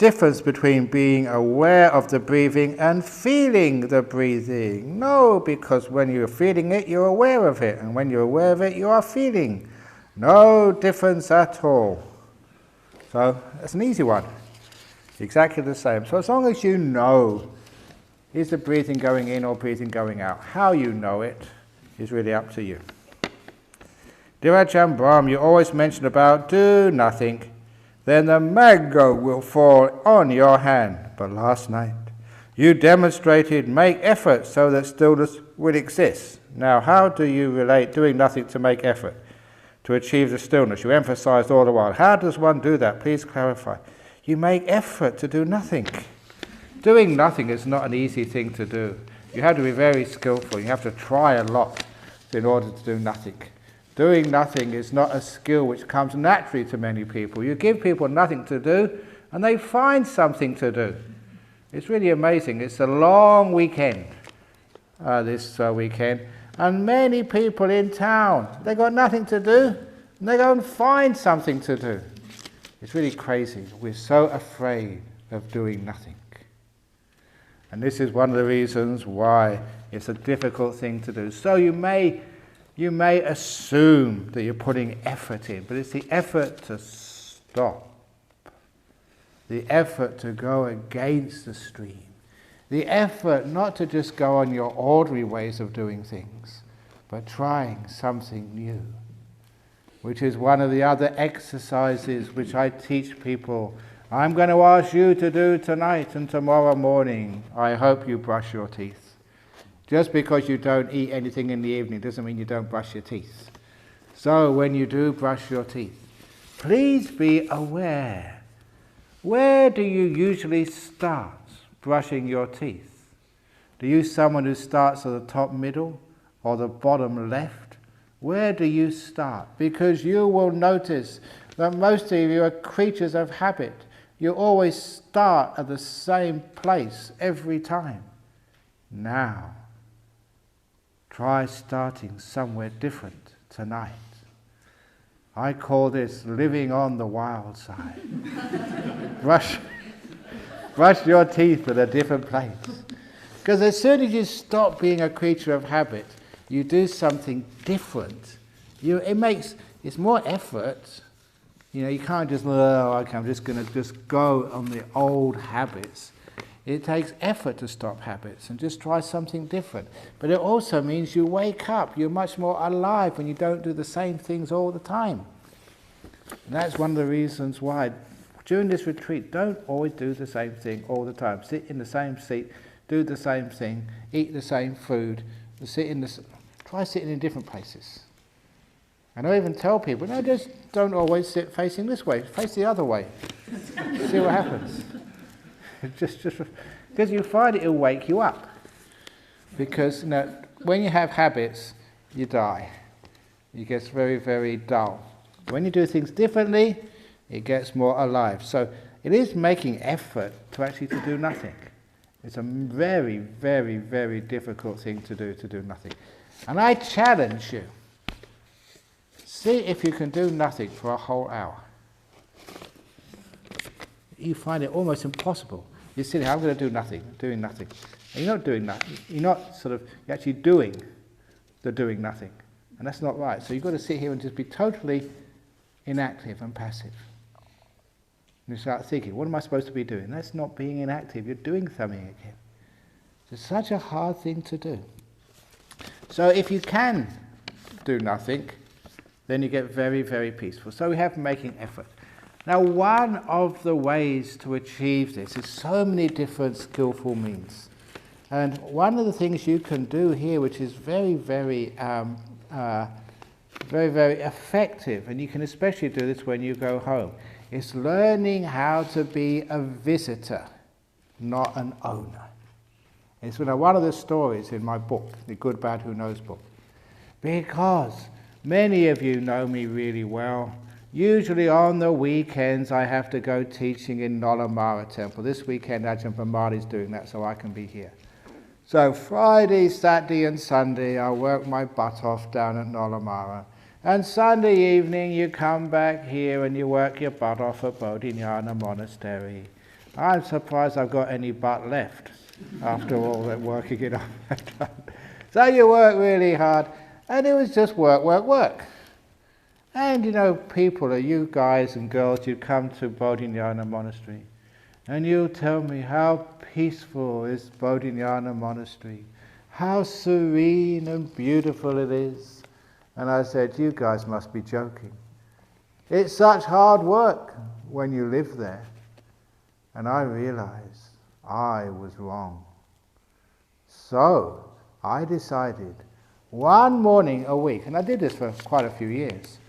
difference between being aware of the breathing and feeling the breathing. No, because when you're feeling it, you're aware of it. And when you're aware of it, you are feeling. No difference at all. So that's an easy one. Exactly the same. So as long as you know, is the breathing going in or breathing going out? How you know it is really up to you. Dear Ajahn Brahm, you always mention about do nothing, then the mango will fall on your hand. But last night, you demonstrated make effort so that stillness will exist. Now, how do you relate doing nothing to make effort to achieve the stillness? You emphasized all the while. How does one do that? Please clarify. You make effort to do nothing. Doing nothing is not an easy thing to do. You have to be very skillful. You have to try a lot in order to do nothing. Doing nothing is not a skill which comes naturally to many people. You give people nothing to do, and they find something to do. It's really amazing. It's a long weekend, this weekend, and many people in town, they got nothing to do, and they go and find something to do. It's really crazy. We're so afraid of doing nothing. And this is one of the reasons why it's a difficult thing to do. So you may assume that you're putting effort in, but it's the effort to stop, the effort to go against the stream, the effort not to just go on your ordinary ways of doing things, but trying something new, which is one of the other exercises which I teach people. I'm going to ask you to do tonight and tomorrow morning. I hope you brush your teeth. Just because you don't eat anything in the evening doesn't mean you don't brush your teeth. So when you do brush your teeth, please be aware. Where do you usually start brushing your teeth? Do you someone who starts at the top middle or the bottom left? Where do you start? Because you will notice that most of you are creatures of habit. You always start at the same place every time. Now, try starting somewhere different tonight. I call this living on the wild side. Brush your teeth at a different place. Because as soon as you stop being a creature of habit, you do something different. It's more effort. You can't just, okay, I'm just going to just go on the old habits. It takes effort to stop habits and just try something different. But it also means you wake up. You're much more alive when you don't do the same things all the time. And that's one of the reasons why during this retreat, don't always do the same thing all the time. Sit in the same seat, do the same thing, eat the same food, try sitting in different places. And I even tell people, no, just don't always sit facing this way, face the other way. See what happens. Just because you find it will wake you up. Because when you have habits, you die. It gets very, very dull. When you do things differently, it gets more alive. So it is making effort to do nothing. It's a very, very, very difficult thing to do nothing. And I challenge you, see if you can do nothing for a whole hour. You find it almost impossible. You sit here, I'm going to do nothing, doing nothing. And you're not doing nothing. You're actually doing the doing nothing. And that's not right. So you've got to sit here and just be totally inactive and passive. And you start thinking, what am I supposed to be doing? That's not being inactive, you're doing something again. It's such a hard thing to do. So if you can do nothing, then you get very, very peaceful. So we have making effort. Now, one of the ways to achieve this is so many different skillful means. And one of the things you can do here, which is very, very, very, very effective, and you can especially do this when you go home, is learning how to be a visitor, not an owner. It's one of the stories in my book, The Good, Bad, Who Knows book. Because many of you know me really well. Usually on the weekends I have to go teaching in Nolamara Temple. This weekend Ajahn Brahmali is doing that, so I can be here. So Friday, Saturday and Sunday I work my butt off down at Nolamara. And Sunday evening you come back here and you work your butt off at Bodhinyana Monastery. I'm surprised I've got any butt left after all that working it up I've done. So you work really hard, and it was just work, work, work. And people, you guys and girls, you come to Bodhinyana Monastery, and you tell me how peaceful is Bodhinyana Monastery, how serene and beautiful it is. And I said, you guys must be joking. It's such hard work when you live there. And I realized I was wrong. So I decided one morning a week, and I did this for quite a few years,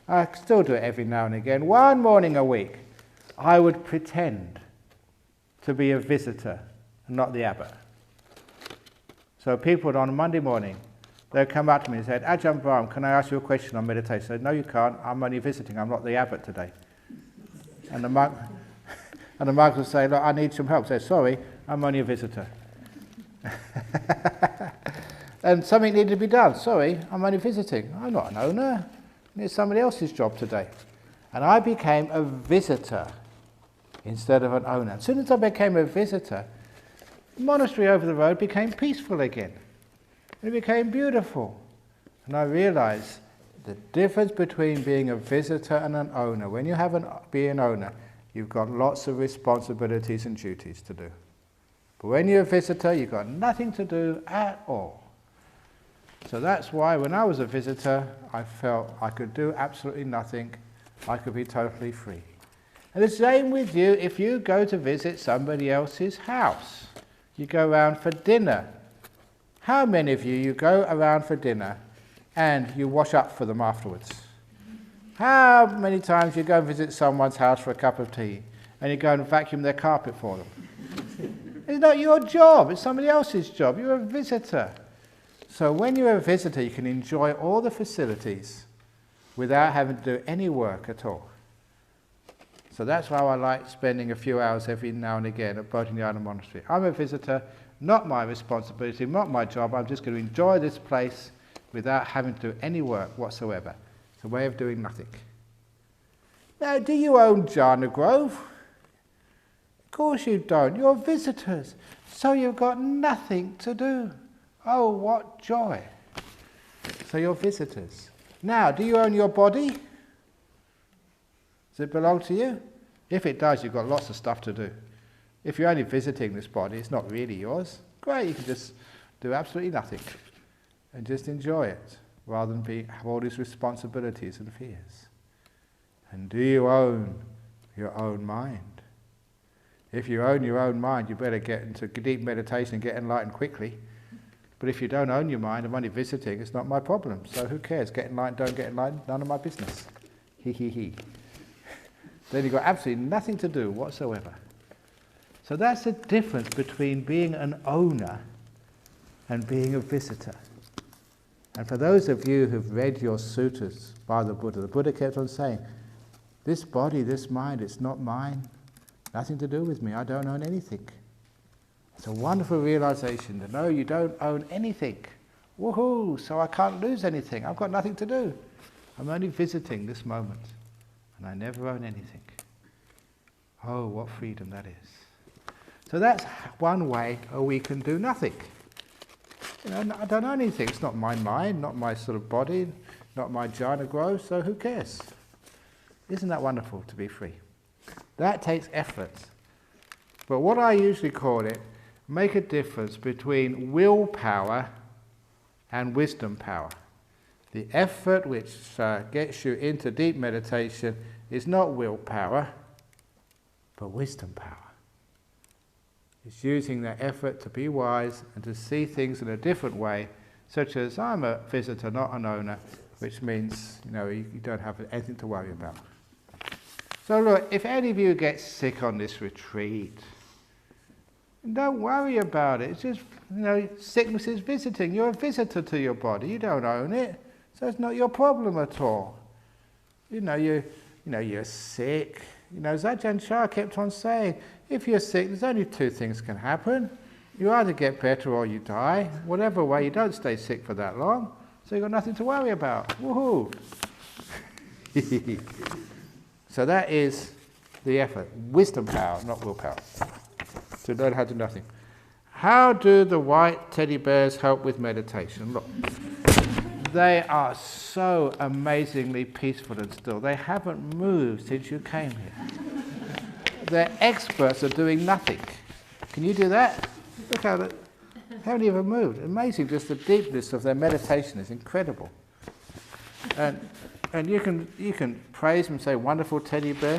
I still do it every now and again, one morning a week, I would pretend to be a visitor and not the abbot. So people on a Monday morning, they'd come up to me and said, Ajahn Brahm, can I ask you a question on meditation? I said, no you can't, I'm only visiting, I'm not the abbot today. And the monk would say, look, I need some help. I said, sorry, I'm only a visitor. And something needed to be done. Sorry, I'm only visiting. I'm not an owner. It's somebody else's job today. And I became a visitor instead of an owner. As soon as I became a visitor, the monastery over the road became peaceful again. It became beautiful. And I realized the difference between being a visitor and an owner. When you be an owner, you've got lots of responsibilities and duties to do. But when you're a visitor, you've got nothing to do at all. So that's why when I was a visitor, I felt I could do absolutely nothing. I could be totally free. And the same with you if you go to visit somebody else's house. You go around for dinner. How many of you go around for dinner and you wash up for them afterwards? How many times you go and visit someone's house for a cup of tea and you go and vacuum their carpet for them? It's not your job, it's somebody else's job. You're a visitor. So when you're a visitor, you can enjoy all the facilities without having to do any work at all. So that's why I like spending a few hours every now and again at Bodhinyana Monastery. I'm a visitor, not my responsibility, not my job. I'm just going to enjoy this place without having to do any work whatsoever. It's a way of doing nothing. Now, do you own Jhana Grove? Of course you don't. You're visitors. So you've got nothing to do. Oh, what joy. So you're visitors. Now, do you own your body? Does it belong to you? If it does, you've got lots of stuff to do. If you're only visiting this body, it's not really yours. Great, you can just do absolutely nothing and just enjoy it rather than have all these responsibilities and fears. And do you own your own mind? If you own your own mind, you better get into deep meditation and get enlightened quickly. But if you don't own your mind, I'm only visiting, it's not my problem. So who cares? Get enlightened, don't get enlightened, none of my business. He, he, he. Then you've got absolutely nothing to do whatsoever. So that's the difference between being an owner and being a visitor. And for those of you who've read your suttas by the Buddha kept on saying, this body, this mind, it's not mine, nothing to do with me, I don't own anything. It's a wonderful realization to know you don't own anything. Woohoo, so I can't lose anything, I've got nothing to do. I'm only visiting this moment, and I never own anything. Oh, what freedom that is. So that's one way we can do nothing. I don't own anything, it's not my mind, not my sort of body, not my jhana growth, so who cares? Isn't that wonderful to be free? That takes effort. But what I usually call it, make a difference between willpower and wisdom power. The effort which gets you into deep meditation is not willpower, but wisdom power. It's using that effort to be wise and to see things in a different way, such as I'm a visitor, not an owner, which means you don't have anything to worry about. So look, if any of you get sick on this retreat, don't worry about it. It's just, sickness is visiting. You're a visitor to your body. You don't own it, so it's not your problem at all. You're sick. As Ajahn Chah kept on saying, if you're sick, there's only two things can happen. You either get better or you die. Whatever way, you don't stay sick for that long, so you've got nothing to worry about. Woohoo! So that is The effort. Wisdom power, not willpower. To learn how to do nothing. How do the white teddy bears help with meditation? Look, they are so amazingly peaceful and still. They haven't moved since you came here. They're experts at doing nothing. Can you do that? Look how they haven't even moved. Amazing, just the deepness of their meditation is incredible. And you can praise them and say, wonderful teddy bear.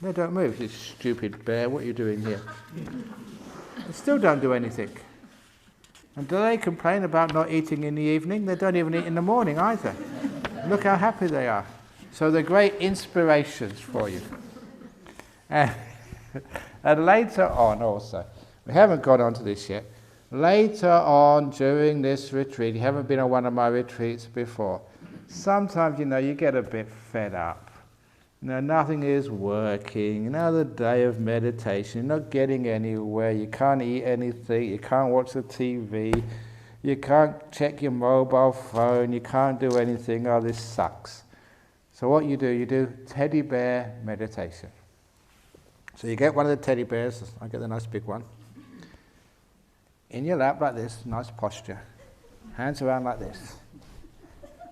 They don't move. This stupid bear, what are you doing here? They still don't do anything. And do they complain about not eating in the evening? They don't even eat in the morning either. Look how happy they are. So they're great inspirations for you. And later on also, we haven't got onto this yet, later on during this retreat, you haven't been on one of my retreats before, sometimes, you get a bit fed up. Nothing is working. Another day of meditation. You're not getting anywhere. You can't eat anything. You can't watch the TV. You can't check your mobile phone. You can't do anything. Oh, this sucks. So what you do teddy bear meditation. So you get one of the teddy bears. I get the nice big one. In your lap like this, nice posture. Hands around like this.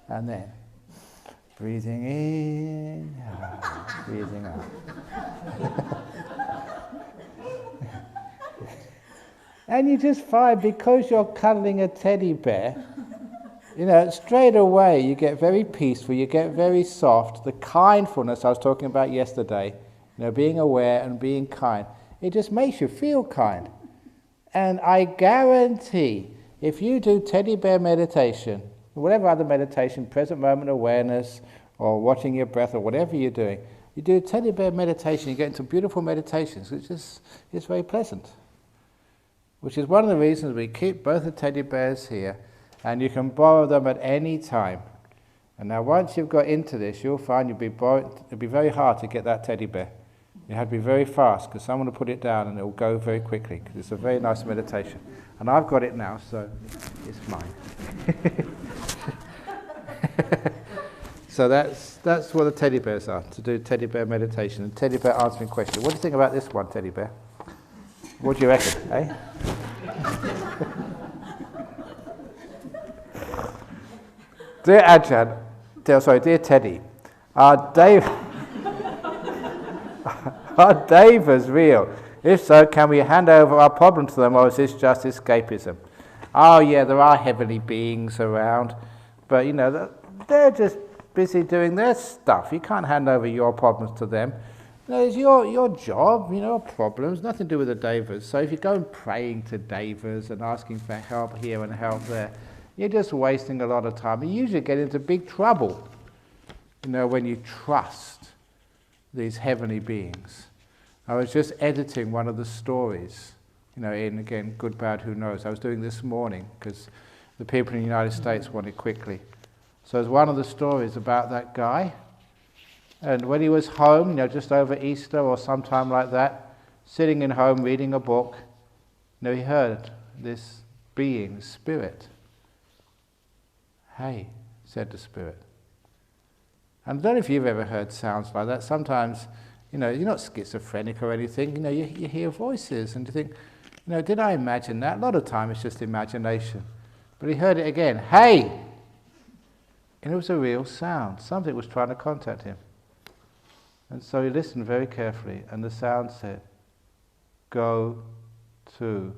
And then breathing in, breathing out. And you just find, because you're cuddling a teddy bear, straight away you get very peaceful, you get very soft. The kindfulness I was talking about yesterday, being aware and being kind, it just makes you feel kind. And I guarantee, if you do teddy bear meditation, whatever other meditation, present moment awareness, or watching your breath, or whatever you're doing, you do teddy bear meditation, you get into beautiful meditations, which is very pleasant. Which is one of the reasons we keep both the teddy bears here, and you can borrow them at any time. And now once you've got into this, you'll find it'll be very hard to get that teddy bear. You have to be very fast, because someone will put it down and it will go very quickly, because it's a very nice meditation. And I've got it now, so it's mine. So that's what the teddy bears are, to do teddy bear meditation. And teddy bear answering questions. What do you think about this one, teddy bear? What do you reckon, eh? Dear Ajahn, dear Teddy, are devas real? If so, can we hand over our problem to them, or is this just escapism? Oh yeah, there are heavenly beings around, but they're just busy doing their stuff. You can't hand over your problems to them. It's your job, problems, nothing to do with the devas. So if you go and praying to devas and asking for help here and help there, you're just wasting a lot of time. You usually get into big trouble, when you trust these heavenly beings. I was just editing one of the stories, in, again, Good, Bad, Who Knows. I was doing this morning because the people in the United States want it quickly. So it's one of the stories about that guy. And when he was home, just over Easter or sometime like that, sitting in home reading a book, he heard this being, spirit. Hey, said the spirit. And I don't know if you've ever heard sounds like that. Sometimes, you're not schizophrenic or anything. You hear voices and you think, did I imagine that? A lot of time it's just imagination. But he heard it again. Hey! And it was a real sound. Something was trying to contact him. And so he listened very carefully, and the sound said, go to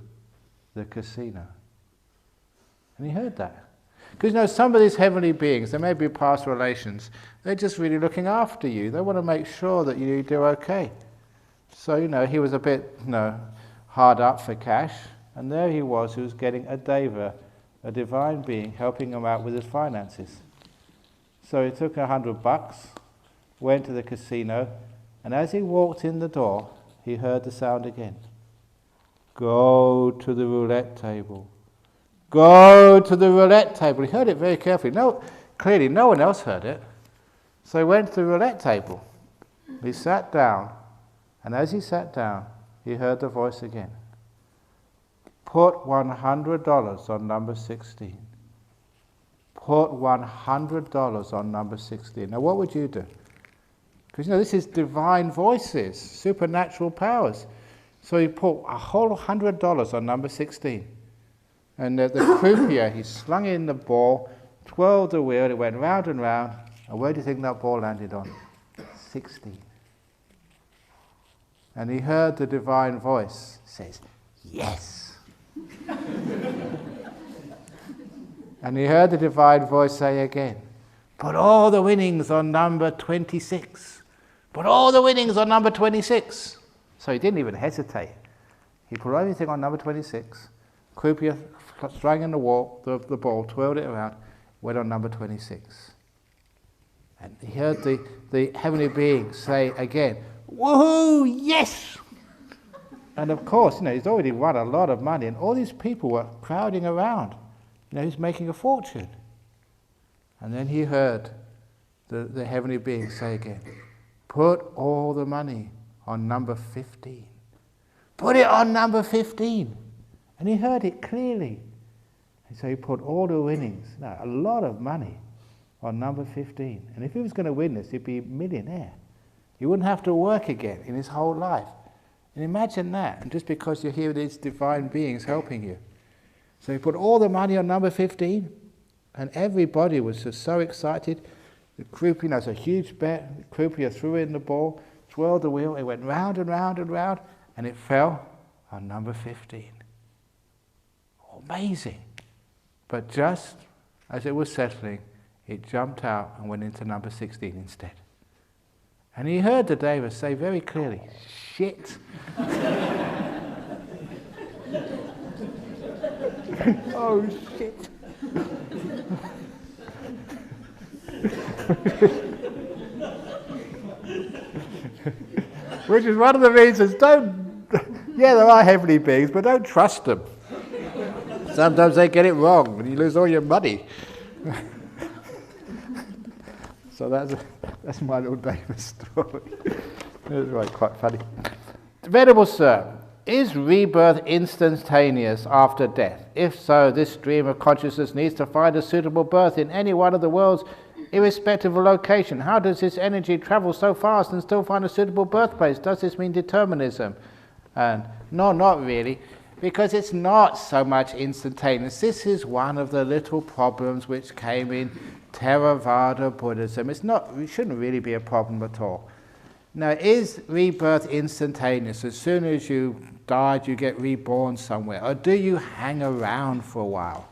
the casino. And he heard that. Because some of these heavenly beings, they may be past relations, they're just really looking after you. They want to make sure that you do okay. So, he was a bit, hard up for cash, and there he was getting a deva, a divine being, helping him out with his finances. So he took $100, went to the casino, and as he walked in the door, he heard the sound again. Go to the roulette table. Go to the roulette table. He heard it very carefully. Clearly no one else heard it. So he went to the roulette table. He sat down, and as he sat down, he heard the voice again. Put $100 on number 16. Put $100 on number 16. Now what would you do? Because this is divine voices, supernatural powers. So he put a whole $100 on number 16. And the croupier, he slung in the ball, twirled the wheel, it went round and round. And where do you think that ball landed on? 16. And he heard the divine voice says, yes. And he heard the divine voice say again, put all the winnings on number 26. Put all the winnings on number 26. So he didn't even hesitate. He put everything on number 26. Croupier strung in the ball, twirled it around, went on number 26. And he heard the heavenly being say again, woohoo, yes! And of course, he's already won a lot of money, and all these people were crowding around. He's making a fortune. And then he heard the heavenly being say again, put all the money on number 15. Put it on number 15. And he heard it clearly. And so he put all the winnings, a lot of money, on number 15. And if he was going to win this, he'd be a millionaire. He wouldn't have to work again in his whole life. And imagine that, and just because you hear these divine beings helping you. So he put all the money on number 15, and everybody was just so excited. The croupier, it's a huge bet, the croupier threw in the ball, twirled the wheel, it went round and round and round, and it fell on number 15. Amazing. But just as it was settling, it jumped out and went into number 16 instead. And he heard the Deva say very clearly, shit. Oh, shit. Which is one of the reasons, there are heavenly beings, but don't trust them. Sometimes they get it wrong and you lose all your money. So that's my little David story. It's quite funny. Venerable Sir, is rebirth instantaneous after death? If so, this stream of consciousness needs to find a suitable birth in any one of the worlds, irrespective of location. How does this energy travel so fast and still find a suitable birthplace? Does this mean determinism? And no, not really, because it's not so much instantaneous. This is one of the little problems which came in Theravada Buddhism. It shouldn't really be a problem at all. Now, is rebirth instantaneous? As soon as you died, you get reborn somewhere? Or do you hang around for a while?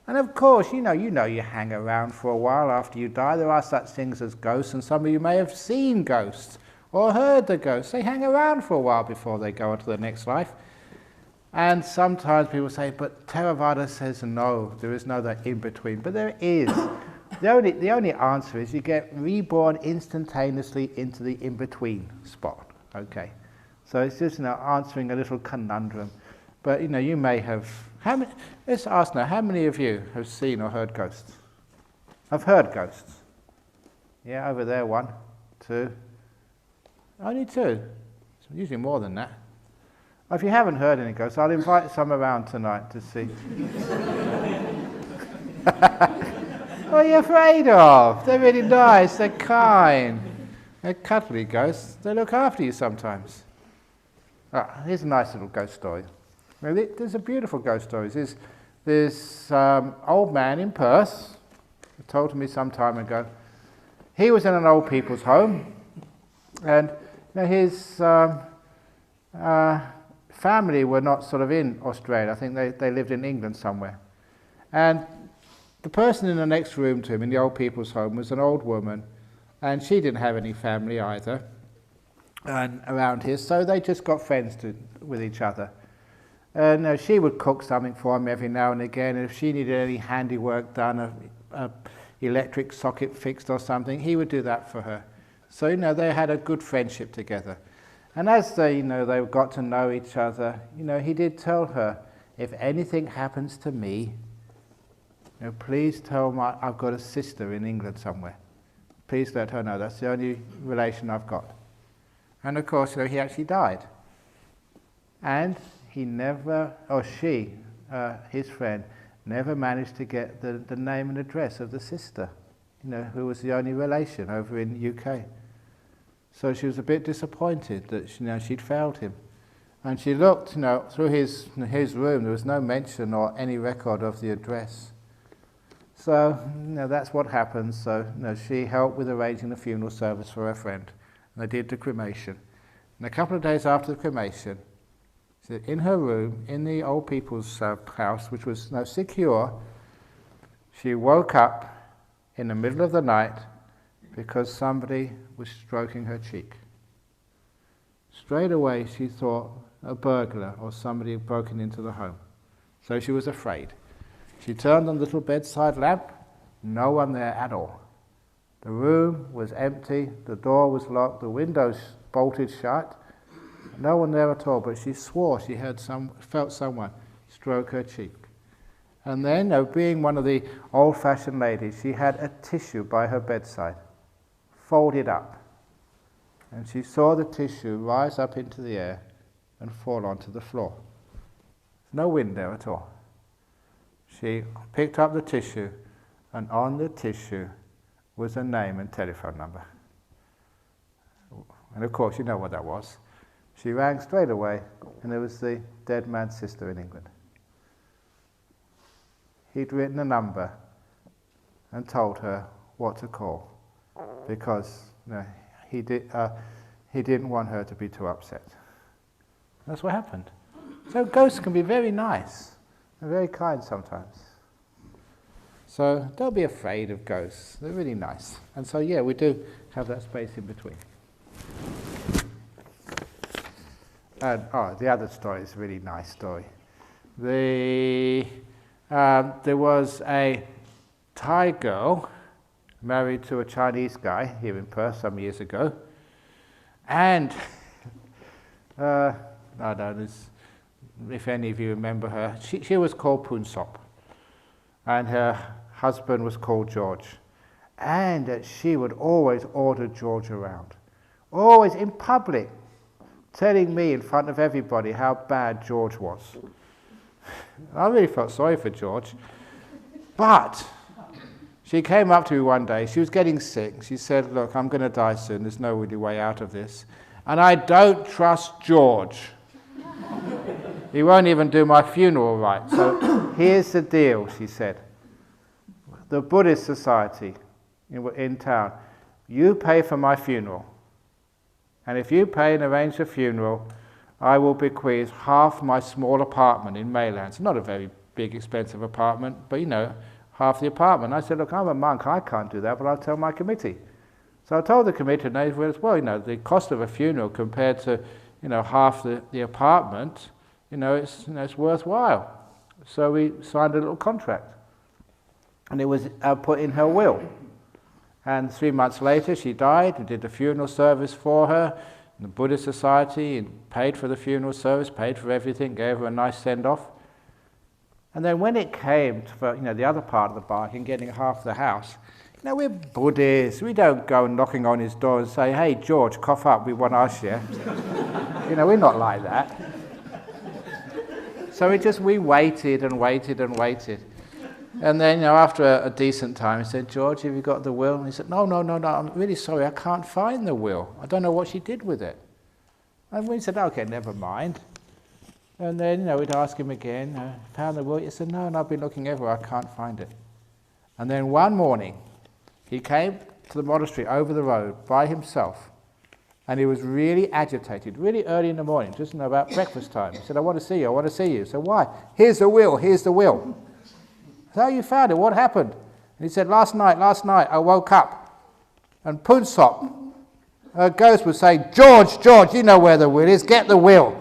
And of course, you hang around for a while after you die. There are such things as ghosts, and some of you may have seen ghosts or heard the ghosts. They hang around for a while before they go on to the next life. And sometimes people say, but Theravada says no, there is no that in between. But there is. The only answer is you get reborn instantaneously into the in-between spot. Okay, so it's just answering a little conundrum. But you may have. Let's ask now. How many of you have seen or heard ghosts? I've heard ghosts. Yeah, over there, 1, 2. Only 2. It's usually more than that. If you haven't heard any ghosts, I'll invite some around tonight to see. What are you afraid of? They're really nice, they're kind. They're cuddly ghosts. They look after you sometimes. Here's a nice little ghost story. Well, there's a beautiful ghost story. There's this old man in Perth, who told me some time ago. He was in an old people's home, and his family were not sort of in Australia. I think they lived in England somewhere. And the person in the next room to him in the old people's home was an old woman, and she didn't have any family either and around here, so they just got friends with each other. And she would cook something for him every now and again, and if she needed any handiwork done, a electric socket fixed or something, he would do that for her. So they had a good friendship together. And as they got to know each other, he did tell her, if anything happens to me, please tell I've got a sister in England somewhere. Please let her know. That's the only relation I've got. And of course, he actually died. And he never, or she, his friend, never managed to get the name and address of the sister, who was the only relation over in the UK. So she was a bit disappointed that she'd failed him. And she looked through his room. There was no mention or any record of the address. So that's what happened. So she helped with arranging the funeral service for her friend. And they did the cremation. And a couple of days after the cremation, in her room, in the old people's house, which was secure, she woke up in the middle of the night because somebody was stroking her cheek. Straight away she thought a burglar or somebody had broken into the home. So she was afraid. She turned on the little bedside lamp, no one there at all. The room was empty, the door was locked, the windows bolted shut, no one there at all, but she swore she felt someone stroke her cheek. And then, being one of the old-fashioned ladies, she had a tissue by her bedside, folded up. And she saw the tissue rise up into the air and fall onto the floor. No wind there at all. She picked up the tissue, and on the tissue was a name and telephone number. And of course, you know what that was. She rang straight away, and it was the dead man's sister in England. He'd written a number and told her what to call, because he didn't want her to be too upset. That's what happened. So ghosts can be very nice and very kind sometimes. So don't be afraid of ghosts. They're really nice. And so we do have that space in between. And the other story is a really nice story. There was a Thai girl married to a Chinese guy here in Perth some years ago, and I don't know if any of you remember her. She was called Punsop, and her husband was called George, and she would always order George around, always in public, telling me in front of everybody how bad George was. I really felt sorry for George. But she came up to me one day. She was getting sick. She said, "Look, I'm going to die soon. There's no really way out of this. And I don't trust George. He won't even do my funeral right. So here's the deal," she said. "The Buddhist society in town, you pay for my funeral. And if you pay and arrange the funeral, I will bequeath half my small apartment in Maylands." Not a very big, expensive apartment, but half the apartment. I said, "Look, I'm a monk, I can't do that, but I'll tell my committee." So I told the committee, and they said, "Well, the cost of a funeral compared to, half the apartment, it's worthwhile." So we signed a little contract, and it was put in her will. And 3 months later, she died. We did the funeral service for her. The Buddhist Society and paid for the funeral service, paid for everything, gave her a nice send-off. And then when it came to the other part of the bargain, getting half the house, we're Buddhists. We don't go knocking on his door and say, "Hey, George, cough up, we want our share." We're not like that. So we waited and waited and waited. And then, after a decent time, he said, "George, have you got the will?" And he said, No, I'm really sorry, I can't find the will. I don't know what she did with it." And we said, "Okay, never mind." And then, we'd ask him again, "Found the will?" He said, "No, and I've been looking everywhere, I can't find it." And then one morning, he came to the monastery over the road by himself, and he was really agitated, really early in the morning, just about breakfast time. He said, "I want to see you, I want to see you." So "Why?" Here's the will. "So you found it, what happened?" And he said, last night, I woke up, and Punsop, her ghost, was saying, George, you know where the will is, get the will."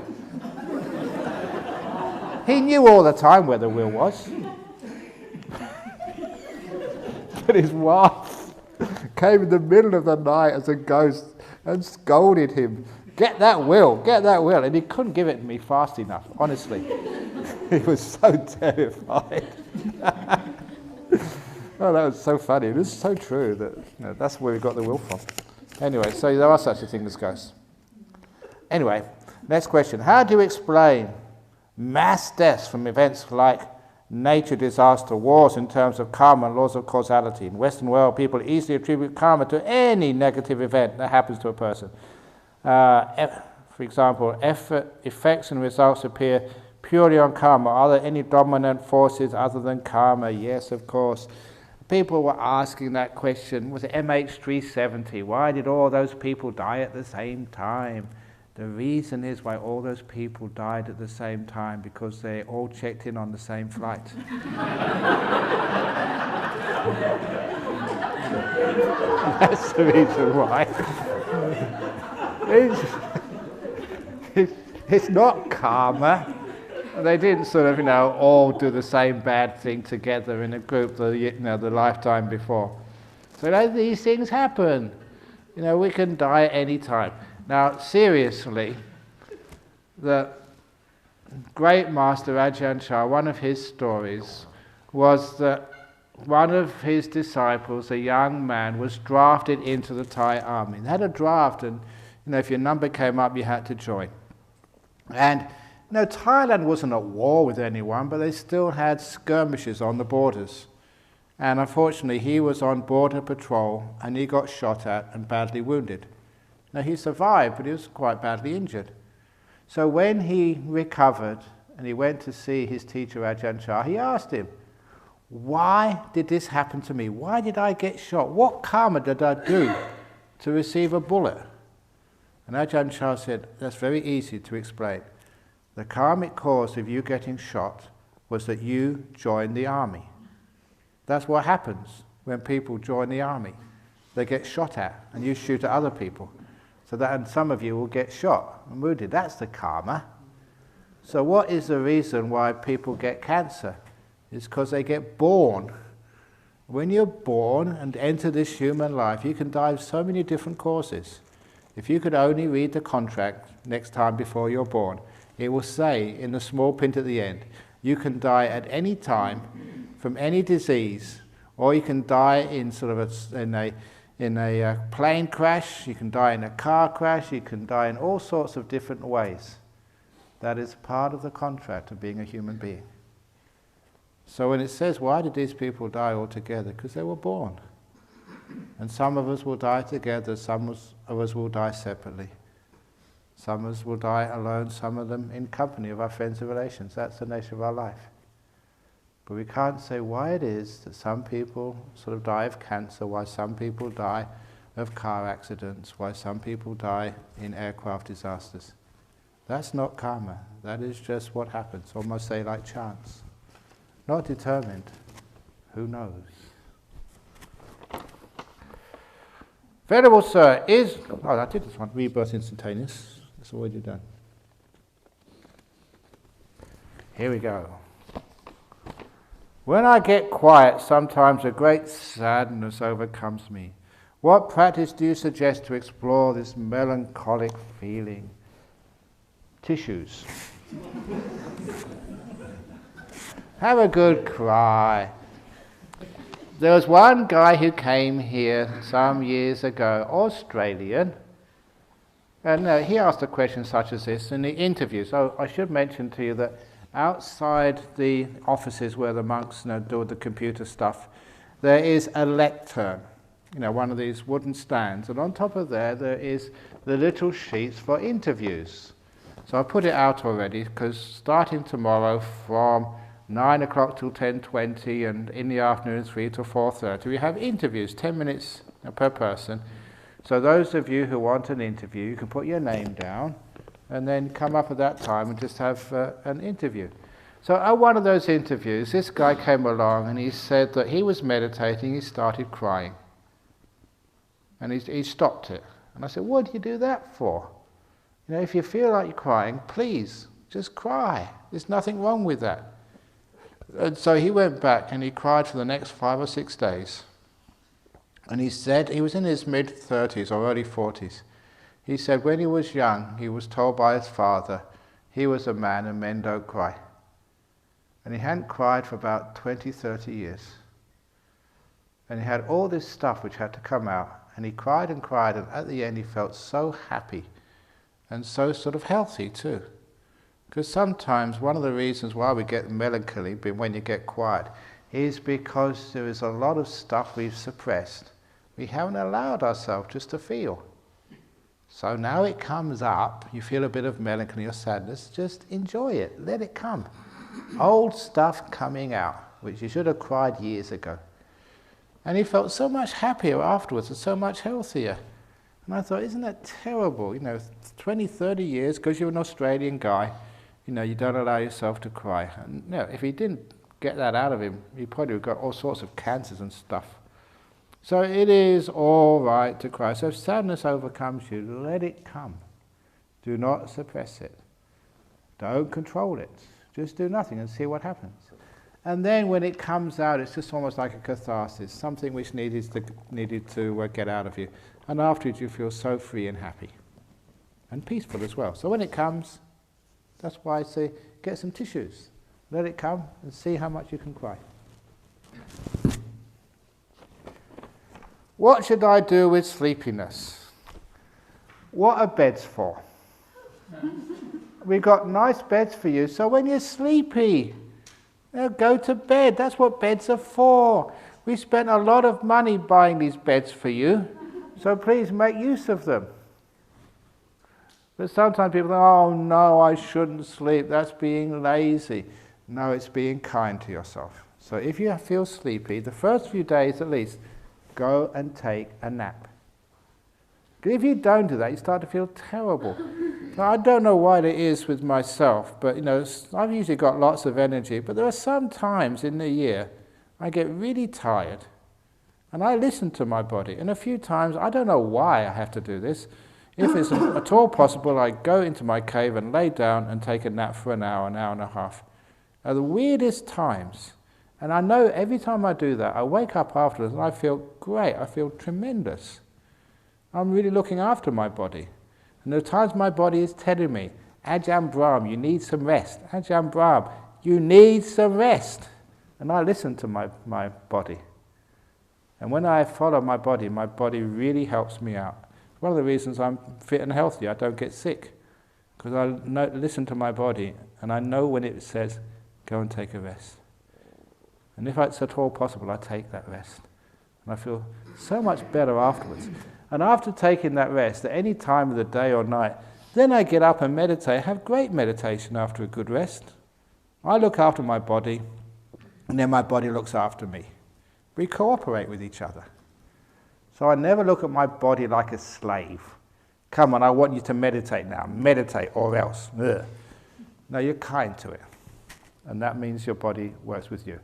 He knew all the time where the will was. But his wife came in the middle of the night as a ghost and scolded him, get that will. And he couldn't give it to me fast enough, honestly. He was so terrified. Oh, that was so funny. It is so true that that's where we got the will from. Anyway, so there are such a thing as ghosts. Anyway, next question. How do you explain mass deaths from events like nature, disaster, wars in terms of karma and laws of causality. In the Western world, people easily attribute karma to any negative event that happens to a person. For example, effects and results appear purely on karma. Are there any dominant forces other than karma? Yes, of course. People were asking that question, was it MH370? Why did all those people die at the same time? The reason is why all those people died at the same time, because they all checked in on the same flight. That's the reason why. It's not karma. They didn't sort of, all do the same bad thing together in a group the lifetime before. So these things happen. We can die at any time. Now, seriously, the great master Ajahn, one of his stories was that one of his disciples, a young man, was drafted into the Thai army. They had a draft, and if your number came up, you had to join. And Thailand wasn't at war with anyone, but they still had skirmishes on the borders. And unfortunately, he was on border patrol, and he got shot at and badly wounded. Now, he survived, but he was quite badly injured. So when he recovered and he went to see his teacher Ajahn, he asked him, why did this happen to me? Why did I get shot? What karma did I do to receive a bullet? And Ajahn said, that's very easy to explain. The karmic cause of you getting shot was that you joined the army. That's what happens when people join the army. They get shot at, and you shoot at other people. And some of you will get shot and wounded. That's the karma. So what is the reason why people get cancer? It's because they get born. When you're born and enter this human life, you can die of so many different causes. If you could only read the contract next time before you're born, it will say in the small print at the end, you can die at any time from any disease, or you can die in in a plane crash, you can die in a car crash, you can die in all sorts of different ways. That is part of the contract of being a human being. So when it says, why did these people die all together? Because they were born. And some of us will die together, some of us will die separately. Some of us will die alone, some of them in company of our friends and relations. That's the nature of our life. But we can't say why it is that some people sort of die of cancer, why some people die of car accidents, why some people die in aircraft disasters. That's not karma. That is just what happens, almost say like chance. Not determined. Who knows? Venerable Sir, I did this one, rebirth instantaneous. It's already done. Here we go. When I get quiet, sometimes a great sadness overcomes me. What practice do you suggest to explore this melancholic feeling? Tissues. Have a good cry. There was one guy who came here some years ago, Australian, and he asked a question such as this in the interview. So I should mention to you that outside the offices where the monks do the computer stuff, there is a lectern, one of these wooden stands, and on top of there is the little sheets for interviews. So I put it out already, because starting tomorrow from 9 o'clock till 10:20, and in the afternoon 3 till 4:30, we have interviews, 10 minutes per person. So those of you who want an interview, you can put your name down, and then come up at that time and just have an interview. So at one of those interviews, this guy came along and he said that he was meditating, he started crying. And he stopped it. And I said, what do you do that for? If you feel like you're crying, please, just cry. There's nothing wrong with that. And so he went back and he cried for the next 5 or 6 days. And he said, he was in his mid-30s or early 40s. He said when he was young, he was told by his father, he was a man and men don't cry. And he hadn't cried for about 20, 30 years. And he had all this stuff which had to come out. And he cried, and at the end he felt so happy and so sort of healthy too. Because sometimes one of the reasons why we get melancholy when you get quiet is because there is a lot of stuff we've suppressed. We haven't allowed ourselves just to feel. So now it comes up, you feel a bit of melancholy or sadness, just enjoy it, let it come. Old stuff coming out, which you should have cried years ago. And he felt so much happier afterwards and so much healthier. And I thought, isn't that terrible? 20, 30 years, because you're an Australian guy, you don't allow yourself to cry. And if he didn't get that out of him, he probably would have got all sorts of cancers and stuff. So it is all right to cry. So if sadness overcomes you, let it come. Do not suppress it. Don't control it. Just do nothing and see what happens. And then when it comes out, it's just almost like a catharsis, something which needed to get out of you. And afterwards you feel so free and happy. And peaceful as well. So when it comes, that's why I say get some tissues. Let it come and see how much you can cry. What should I do with sleepiness? What are beds for? We've got nice beds for you, so when you're sleepy, go to bed. That's what beds are for. We spent a lot of money buying these beds for you, so please make use of them. But sometimes people think, oh no, I shouldn't sleep, that's being lazy. No, it's being kind to yourself. So if you feel sleepy, the first few days at least, go and take a nap. Because if you don't do that, you start to feel terrible. Now, I don't know why it is with myself, but I've usually got lots of energy, but there are some times in the year I get really tired, and I listen to my body. And a few times, I don't know why I have to do this. If it's at all possible, I go into my cave and lay down and take a nap for an hour and a half. At the weirdest times. And I know every time I do that, I wake up afterwards and I feel great, I feel tremendous. I'm really looking after my body. And there are times my body is telling me, Ajahn Brahm, you need some rest. Ajahn Brahm, you need some rest. And I listen to my body. And when I follow my body really helps me out. One of the reasons I'm fit and healthy, I don't get sick. Because I listen to my body and I know when it says, go and take a rest. And if it's at all possible, I take that rest. And I feel so much better afterwards. And after taking that rest, at any time of the day or night, then I get up and meditate, have great meditation after a good rest. I look after my body, and then my body looks after me. We cooperate with each other. So I never look at my body like a slave. Come on, I want you to meditate now. Meditate or else. Ugh. No, you're kind to it. And that means your body works with you.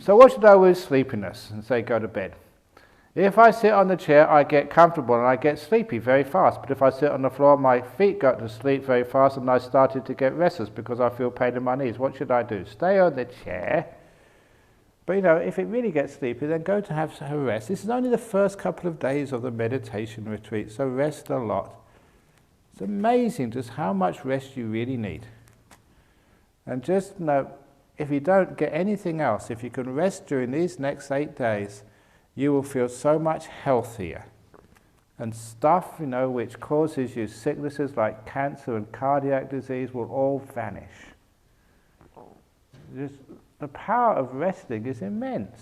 So what should I do with sleepiness? And say go to bed. If I sit on the chair, I get comfortable and I get sleepy very fast. But if I sit on the floor, my feet go to sleep very fast and I started to get restless because I feel pain in my knees. What should I do? Stay on the chair. But if it really gets sleepy, then go to have a rest. This is only the first couple of days of the meditation retreat, so rest a lot. It's amazing just how much rest you really need. And just know, if you don't get anything else, if you can rest during these next 8 days, you will feel so much healthier. And stuff, which causes you sicknesses like cancer and cardiac disease will all vanish. The power of resting is immense.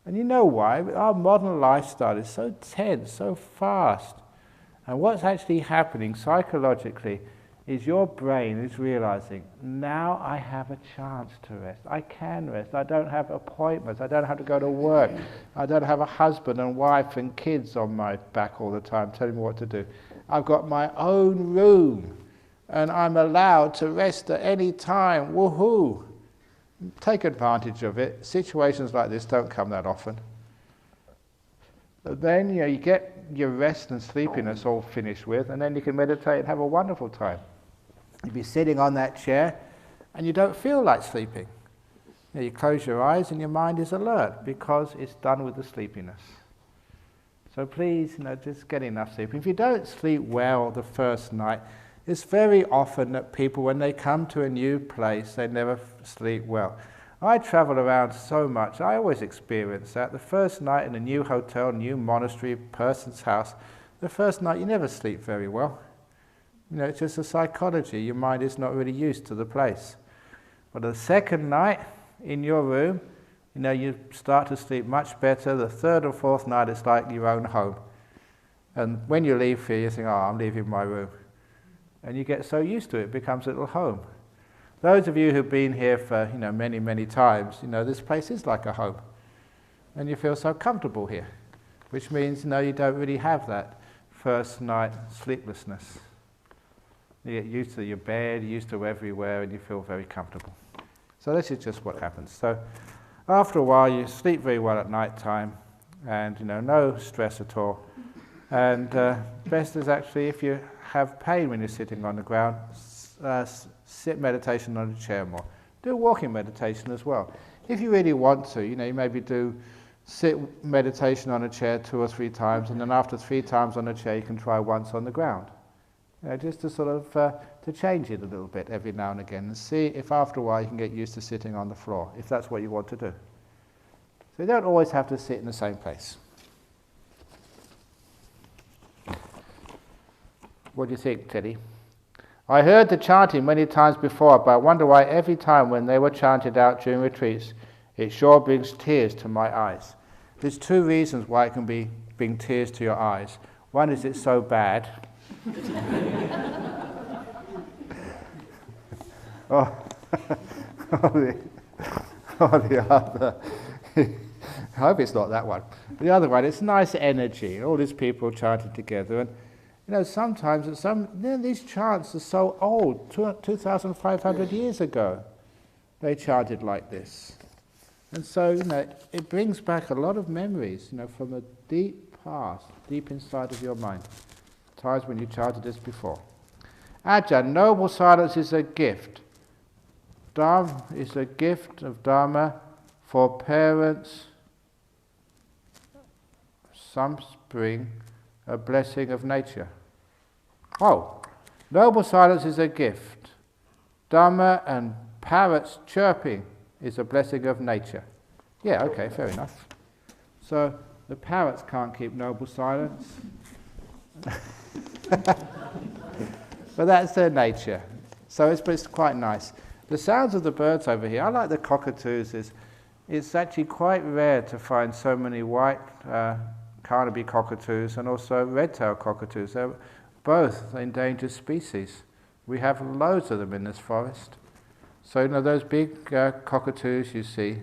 And you know why? Our modern lifestyle is so tense, so fast. And what's actually happening psychologically is your brain is realizing, now I have a chance to rest. I can rest. I don't have appointments. I don't have to go to work. I don't have a husband and wife and kids on my back all the time telling me what to do. I've got my own room and I'm allowed to rest at any time. Woohoo! Take advantage of it. Situations like this don't come that often. But then you get your rest and sleepiness all finished with, and then you can meditate and have a wonderful time. You'll be sitting on that chair and you don't feel like sleeping. You close your eyes and your mind is alert because it's done with the sleepiness. So please, just get enough sleep. If you don't sleep well the first night, it's very often that people, when they come to a new place, they never sleep well. I travel around so much, I always experience that. The first night in a new hotel, new monastery, person's house, the first night you never sleep very well. It's just a psychology. Your mind is not really used to the place. But the second night in your room, you start to sleep much better. The third or fourth night, it's like your own home. And when you leave here, you think, oh, I'm leaving my room. And you get so used to it, it becomes a little home. Those of you who've been here for, many, many times, this place is like a home. And you feel so comfortable here, which means, you don't really have that first night sleeplessness. You get used to your bed, used to everywhere, and you feel very comfortable. So this is just what happens. So after a while, you sleep very well at night time, and no stress at all. And best is actually, if you have pain when you're sitting on the ground, sit meditation on a chair more. Do walking meditation as well. If you really want to, you maybe do sit meditation on a chair 2 or 3 times, and then after 3 times on a chair, you can try once on the ground. Just to sort of to change it a little bit every now and again, and see if after a while you can get used to sitting on the floor, if that's what you want to do. So you don't always have to sit in the same place. What do you think, Teddy? I heard the chanting many times before, but I wonder why every time when they were chanted out during retreats, it sure brings tears to my eyes. There's 2 reasons why it can bring tears to your eyes. One is it's so bad. or the other, I hope it's not that one. The other one, it's nice energy. All these people chanting together, and sometimes these chants are so old, 2,500 years ago, they chanted like this. And so, it brings back a lot of memories, from a deep past, deep inside of your mind. Times when you chanted this before. Ajahn, noble silence is a gift. Dharma is a gift of Dharma for parents. Some spring, a blessing of nature. Oh, noble silence is a gift. Dharma and parrots chirping is a blessing of nature. Yeah, okay, fair enough. So the parrots can't keep noble silence. But that's their nature. So it's quite nice. The sounds of the birds over here, I like the cockatoos. It's actually quite rare to find so many white Carnaby cockatoos and also red-tailed cockatoos. They're both endangered species. We have loads of them in this forest. So those big cockatoos you see,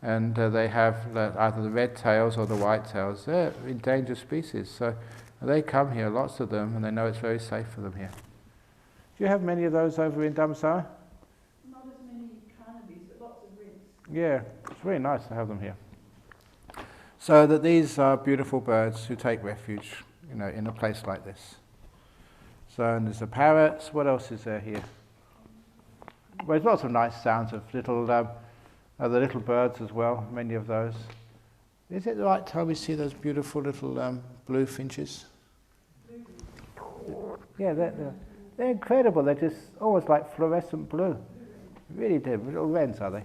and they have either the red tails or the white tails. They're endangered species. So they come here, lots of them, and they know it's very safe for them here. Do you have many of those over in Dhammsara? Not as many Carnabys, but lots of rins. Yeah, it's really nice to have them here. So that these are beautiful birds who take refuge, in a place like this. So and there's the parrots. What else is there here? Well, there's lots of nice sounds of the little birds as well. Many of those. Is it the right time we see those beautiful little blue finches? Yeah, they're incredible. They're just almost like fluorescent blue. Really do. Little wrens, are they?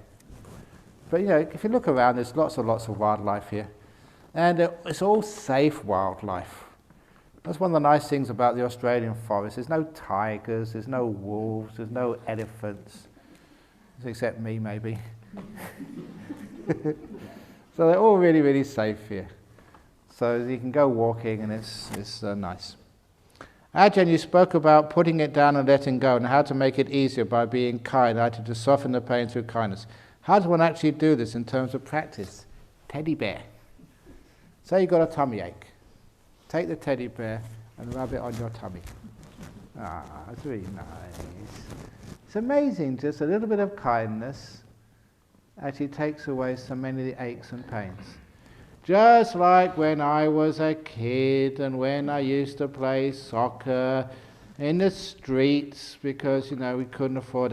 But if you look around, there's lots of wildlife here. And it's all safe wildlife. That's one of the nice things about the Australian forest. There's no tigers, there's no wolves, there's no elephants. Except me, maybe. So they're all really, really safe here. So you can go walking and it's nice. Ajahn, you spoke about putting it down and letting go and how to make it easier by being kind, how to soften the pain through kindness. How does one actually do this in terms of practice? Teddy bear. Say you've got a tummy ache. Take the teddy bear and rub it on your tummy. That's really nice. It's amazing, just a little bit of kindness actually takes away so many of the aches and pains. Just like when I was a kid and when I used to play soccer in the streets because, we couldn't afford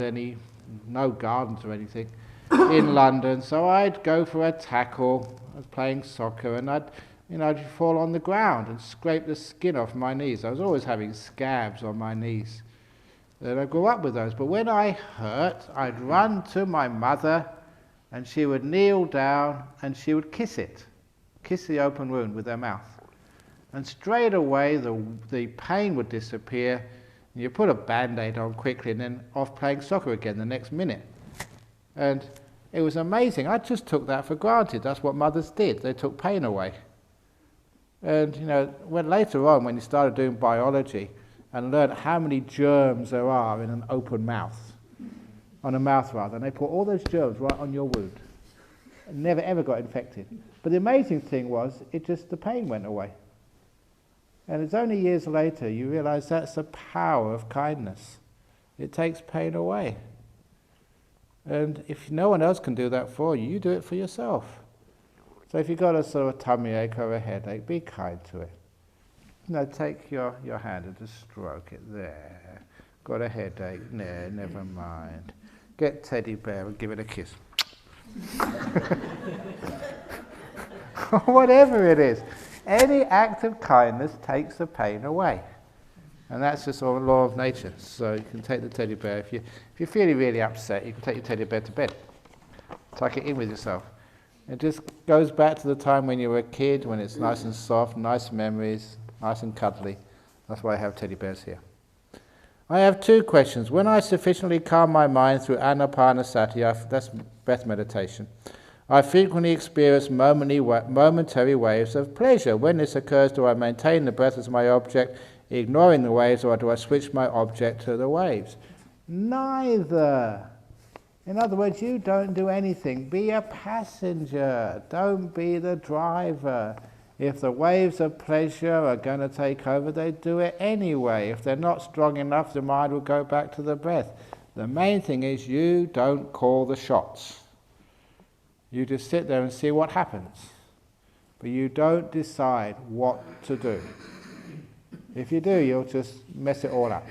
no gardens or anything in London. So I'd go for a tackle. I was playing soccer and I'd fall on the ground and scrape the skin off my knees. I was always having scabs on my knees. And I grew up with those. But when I hurt, I'd run to my mother and she would kneel down and she would kiss the open wound with her mouth. And straight away the pain would disappear, You put a band-aid on quickly and then off playing soccer again the next minute. And it was amazing. I just took that for granted. That's what mothers did. They took pain away. And when later on, when you started doing biology and learned how many germs there are in an open mouth, on a mouth rather, and they put all those germs right on your wound. Never ever got infected. But the amazing thing was, the pain went away. And it's only years later you realize that's the power of kindness. It takes pain away. And if no one else can do that for you, you do it for yourself. So if you've got a sort of tummy ache or a headache, be kind to it. Take your hand and just stroke it there. Got a headache? No, never mind. Get teddy bear and give it a kiss. Whatever it is. Any act of kindness takes the pain away. And that's just a law of nature. So you can take the teddy bear. If you're feeling really upset, you can take your teddy bear to bed. Tuck it in with yourself. It just goes back to the time when you were a kid, when it's nice and soft, nice memories, nice and cuddly. That's why I have teddy bears here. I have 2 questions. When I sufficiently calm my mind through anapanasati, that's breath meditation, I frequently experience momentary waves of pleasure. When this occurs, do I maintain the breath as my object, ignoring the waves, or do I switch my object to the waves? Neither. In other words, you don't do anything. Be a passenger. Don't be the driver. If the waves of pleasure are going to take over, they do it anyway. If they're not strong enough, the mind will go back to the breath. The main thing is you don't call the shots. You just sit there and see what happens. But you don't decide what to do. If you do, you'll just mess it all up.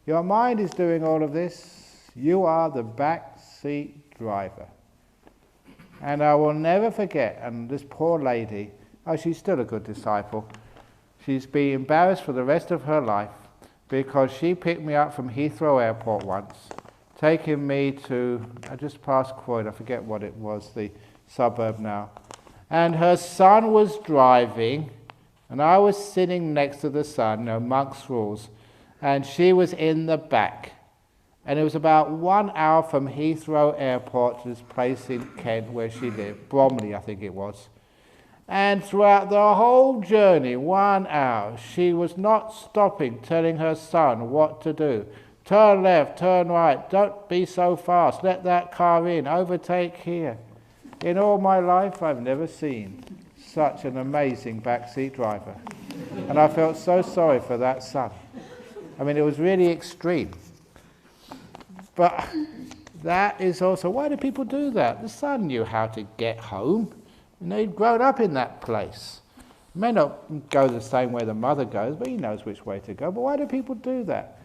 Your mind is doing all of this. You are the back seat driver. And I will never forget, and this poor lady, she's still a good disciple. She's been embarrassed for the rest of her life because she picked me up from Heathrow Airport once, taking me to, I just passed Croydon, I forget what it was, the suburb now. And her son was driving, and I was sitting next to the son, monk's rules, and she was in the back. And it was about 1 hour from Heathrow Airport to this place in Kent where she lived, Bromley I think it was. And throughout the whole journey, 1 hour, she was not stopping telling her son what to do. Turn left, turn right, don't be so fast, let that car in, overtake here. In all my life, I've never seen such an amazing backseat driver. And I felt so sorry for that son. I mean, it was really extreme. But that is also, why do people do that? The son knew how to get home. He'd grown up in that place. He may not go the same way the mother goes, but he knows which way to go. But why do people do that?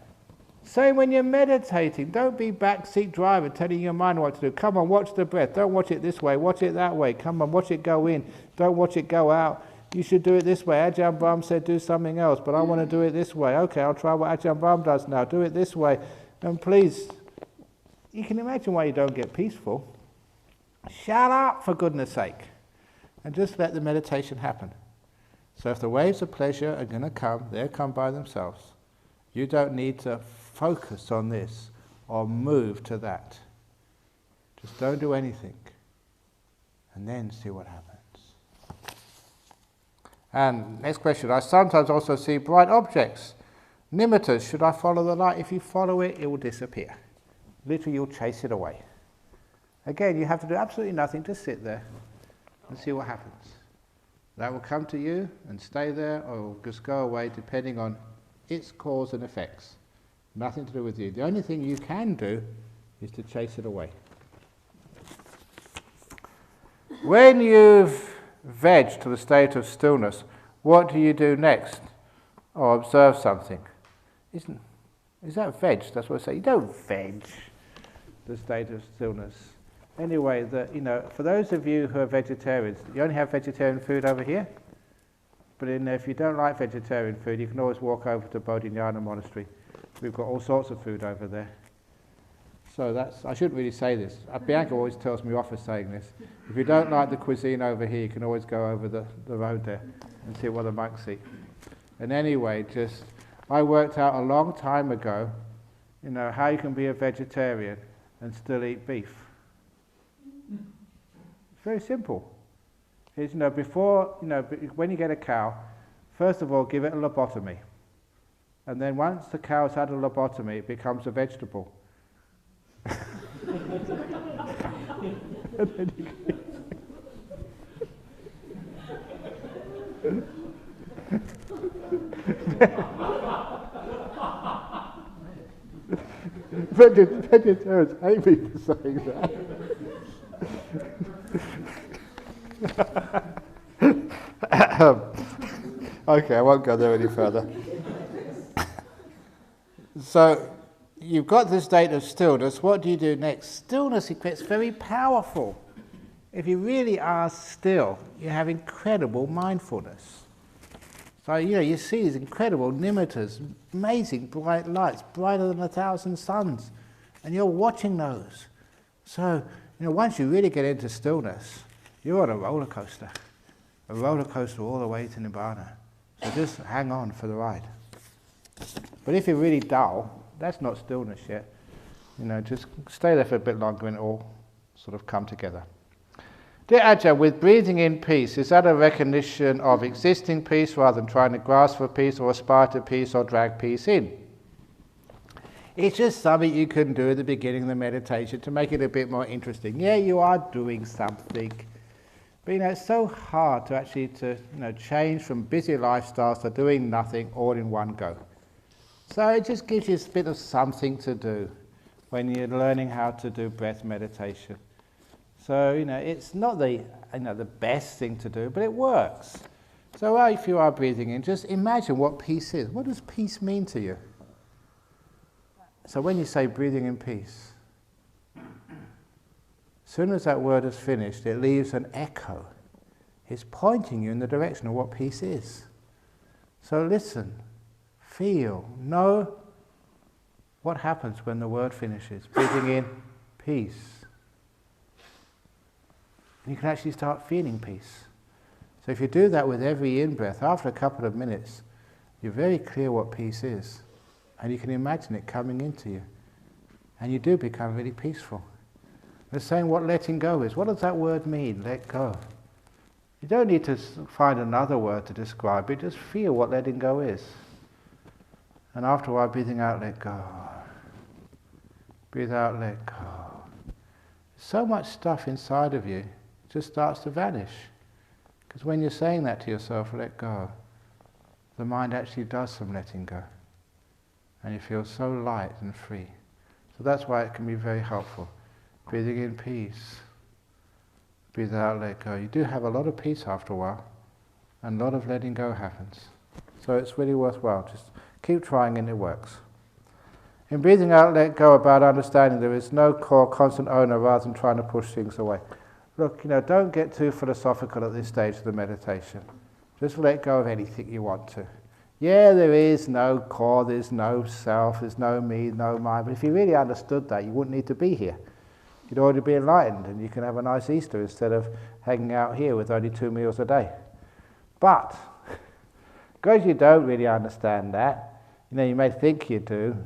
Same when you're meditating. Don't be backseat driver telling your mind what to do. Come on, watch the breath. Don't watch it this way, watch it that way. Come on, watch it go in. Don't watch it go out. You should do it this way. Ajahn Brahm said do something else, but I want to do it this way. Okay, I'll try what Ajahn Brahm does now. Do it this way. And please, you can imagine why you don't get peaceful. Shut up, for goodness sake. And just let the meditation happen. So if the waves of pleasure are going to come, they'll come by themselves. You don't need to focus on this or move to that. Just don't do anything. And then see what happens. And next question. I sometimes also see bright objects. Nimittas, should I follow the light? If you follow it, it will disappear. Literally, you'll chase it away. Again, you have to do absolutely nothing. Just sit there and see what happens. That will come to you and stay there, or it will just go away depending on its cause and effects. Nothing to do with you. The only thing you can do is to chase it away. When you've vegged to the state of stillness, what do you do next? Or observe something. Is that veg? That's what I say. You don't veg the state of stillness. Anyway, for those of you who are vegetarians, you only have vegetarian food over here. But if you don't like vegetarian food, you can always walk over to Bodhinyana Monastery. We've got all sorts of food over there. So I shouldn't really say this. Bianca always tells me off for saying this. If you don't like the cuisine over here, you can always go over the road there and see what the monks eat. And anyway, I worked out a long time ago, how you can be a vegetarian and still eat beef. It's very simple. It's, when you get a cow, first of all, give it a lobotomy. And then once the cow's had a lobotomy, it becomes a vegetable. Vegetarians hate me for saying that. Okay, I won't go there any further. So, you've got this state of stillness. What do you do next? Stillness gets very powerful. If you really are still, you have incredible mindfulness. So, you see these incredible nimittas, amazing bright lights, brighter than 1,000 suns, and you're watching those. So, once you really get into stillness, you're on a roller coaster all the way to Nibbana. So just hang on for the ride. But if you're really dull, that's not stillness yet. Just stay there for a bit longer and it all sort of come together. Dear Ajahn, with breathing in peace, is that a recognition of existing peace rather than trying to grasp for peace or aspire to peace or drag peace in? It's just something you can do at the beginning of the meditation to make it a bit more interesting. Yeah, you are doing something. But it's so hard to actually change from busy lifestyles to doing nothing all in one go. So it just gives you a bit of something to do when you're learning how to do breath meditation. So, it's not the best thing to do, but it works. So if you are breathing in, just imagine what peace is. What does peace mean to you? So when you say breathing in peace, as soon as that word is finished, it leaves an echo. It's pointing you in the direction of what peace is. So listen, feel, know what happens when the word finishes. Breathing in peace. And you can actually start feeling peace. So if you do that with every in-breath, after a couple of minutes, you're very clear what peace is. And you can imagine it coming into you. And you do become really peaceful. We're saying what letting go is. What does that word mean, let go? You don't need to find another word to describe it, just feel what letting go is. And after a while, breathing out, let go. Breathe out, let go. So much stuff inside of you just starts to vanish. Because when you're saying that to yourself, let go, the mind actually does some letting go. And you feel so light and free. So that's why it can be very helpful. Breathing in peace. Breathe out, let go. You do have a lot of peace after a while. And a lot of letting go happens. So it's really worthwhile. Just keep trying and it works. In breathing out, let go, about understanding there is no core constant owner rather than trying to push things away. Look, don't get too philosophical at this stage of the meditation. Just let go of anything you want to. Yeah, there is no core, there's no self, there's no me, no mind. But if you really understood that, you wouldn't need to be here. You'd already be enlightened and you can have a nice Easter instead of hanging out here with only 2 meals a day. But, because you don't really understand that, you may think you do,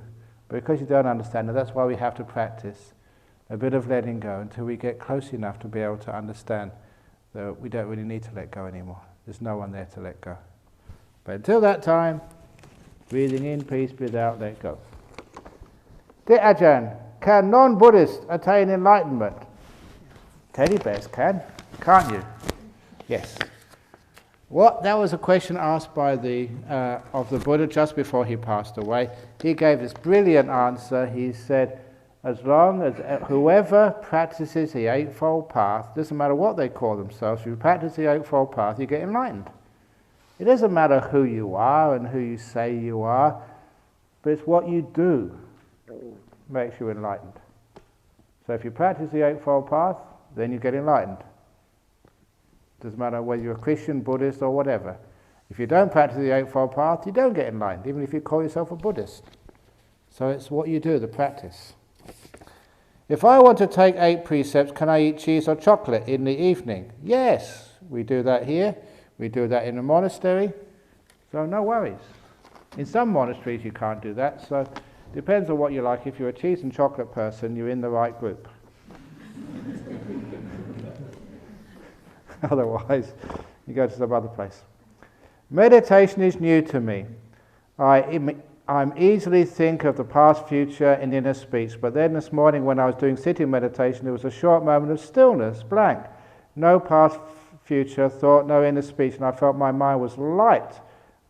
but because you don't understand it, that's why we have to practice a bit of letting go until we get close enough to be able to understand that we don't really need to let go anymore. There's no one there to let go. But until that time, breathing in peace, breathe out, let go. Dear Ajahn, can non-Buddhists attain enlightenment? Teddy bears can, can't you? Yes. That was a question asked by of the Buddha just before he passed away. He gave this brilliant answer. He said, as long as whoever practices the Eightfold Path, doesn't matter what they call themselves, if you practice the Eightfold Path, you get enlightened. It doesn't matter who you are and who you say you are, but it's what you do makes you enlightened. So if you practice the Eightfold Path, then you get enlightened. Doesn't matter whether you're a Christian, Buddhist, or whatever. If you don't practice the Eightfold Path, you don't get enlightened, even if you call yourself a Buddhist. So it's what you do, the practice. If I want to take 8 precepts, can I eat cheese or chocolate in the evening? Yes, we do that here. We do that in the monastery. So no worries. In some monasteries you can't do that, so it depends on what you like. If you're a cheese and chocolate person, you're in the right group. Otherwise, you go to some other place. Meditation is new to me. I'm easily think of the past, future, and inner speech. But then this morning when I was doing sitting meditation, there was a short moment of stillness, blank. No past, future thought, no inner speech, and I felt my mind was lighter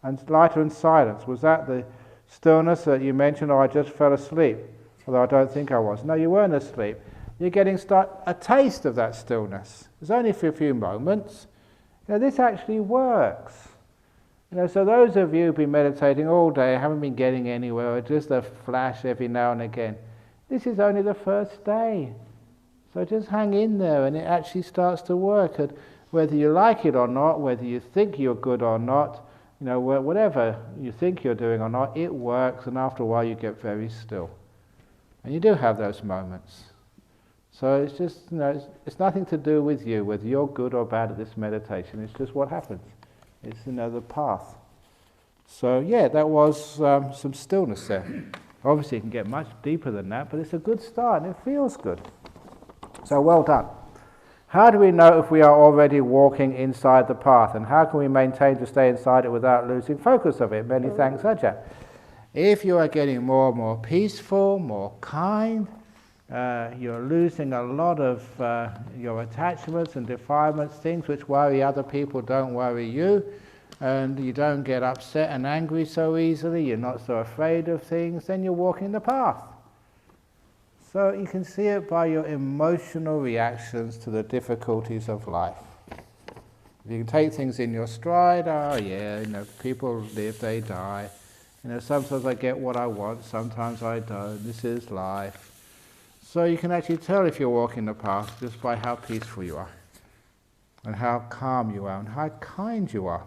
and silence. Was that the stillness that you mentioned, or I just fell asleep? Although I don't think I was. No, you weren't asleep. You're getting a taste of that stillness. It's only for a few moments. This actually works. So those of you who've been meditating all day, haven't been getting anywhere, or just a flash every now and again, this is only the first day. So just hang in there, and it actually starts to work. And whether you like it or not, whether you think you're good or not, whatever you think you're doing or not, it works, and after a while you get very still. And you do have those moments. So it's just, it's nothing to do with you, whether you're good or bad at this meditation. It's just what happens. It's, the path. So yeah, that was some stillness there. Obviously it can get much deeper than that, but it's a good start and it feels good. So well done. How do we know if we are already walking inside the path, and how can we maintain to stay inside it without losing focus of it? Many thanks, Ajahn. If you are getting more and more peaceful, more kind, you're losing a lot of your attachments and defilements, things which worry other people don't worry you, and you don't get upset and angry so easily, you're not so afraid of things, then you're walking the path. So you can see it by your emotional reactions to the difficulties of life. You can take things in your stride, people live, they die. Sometimes I get what I want, sometimes I don't, this is life. So you can actually tell if you're walking the path just by how peaceful you are, and how calm you are, and how kind you are.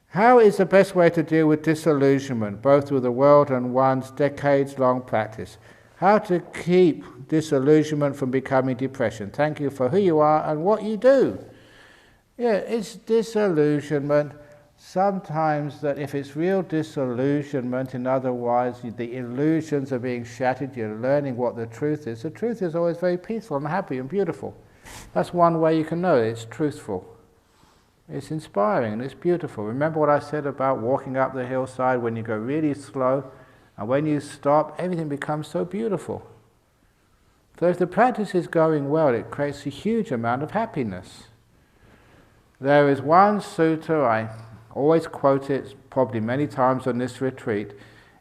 How is the best way to deal with disillusionment, both with the world and one's decades-long practice? How to keep disillusionment from becoming depression? Thank you for who you are and what you do. Yeah, it's disillusionment. Sometimes that if it's real disillusionment, in other words, the illusions are being shattered, you're learning what the truth is. The truth is always very peaceful and happy and beautiful. That's one way you can know it's truthful. It's inspiring and it's beautiful. Remember what I said about walking up the hillside when you go really slow, and when you stop, everything becomes so beautiful. So if the practice is going well, it creates a huge amount of happiness. There is one sutta, I always quote it probably many times on this retreat.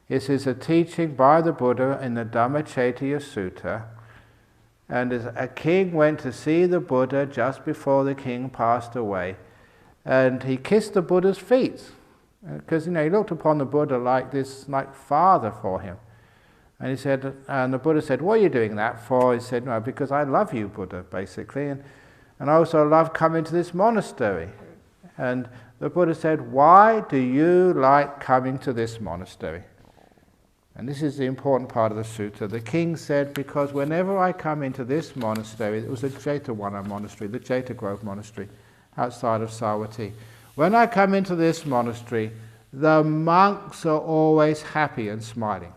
This is a teaching by the Buddha in the Dhammacettiya Sutta. And as a king went to see the Buddha just before the king passed away. And he kissed the Buddha's feet. Because he looked upon the Buddha like father for him. And the Buddha said, "What are you doing that for?" He said, "No, because I love you, Buddha," basically. And I also love coming to this monastery. And the Buddha said, "Why do you like coming to this monastery?" And this is the important part of the sutta. The king said, "Because whenever I come into this monastery," it was the Jetavana monastery, the Jeta Grove monastery, outside of Savatthi. "When I come into this monastery, the monks are always happy and smiling."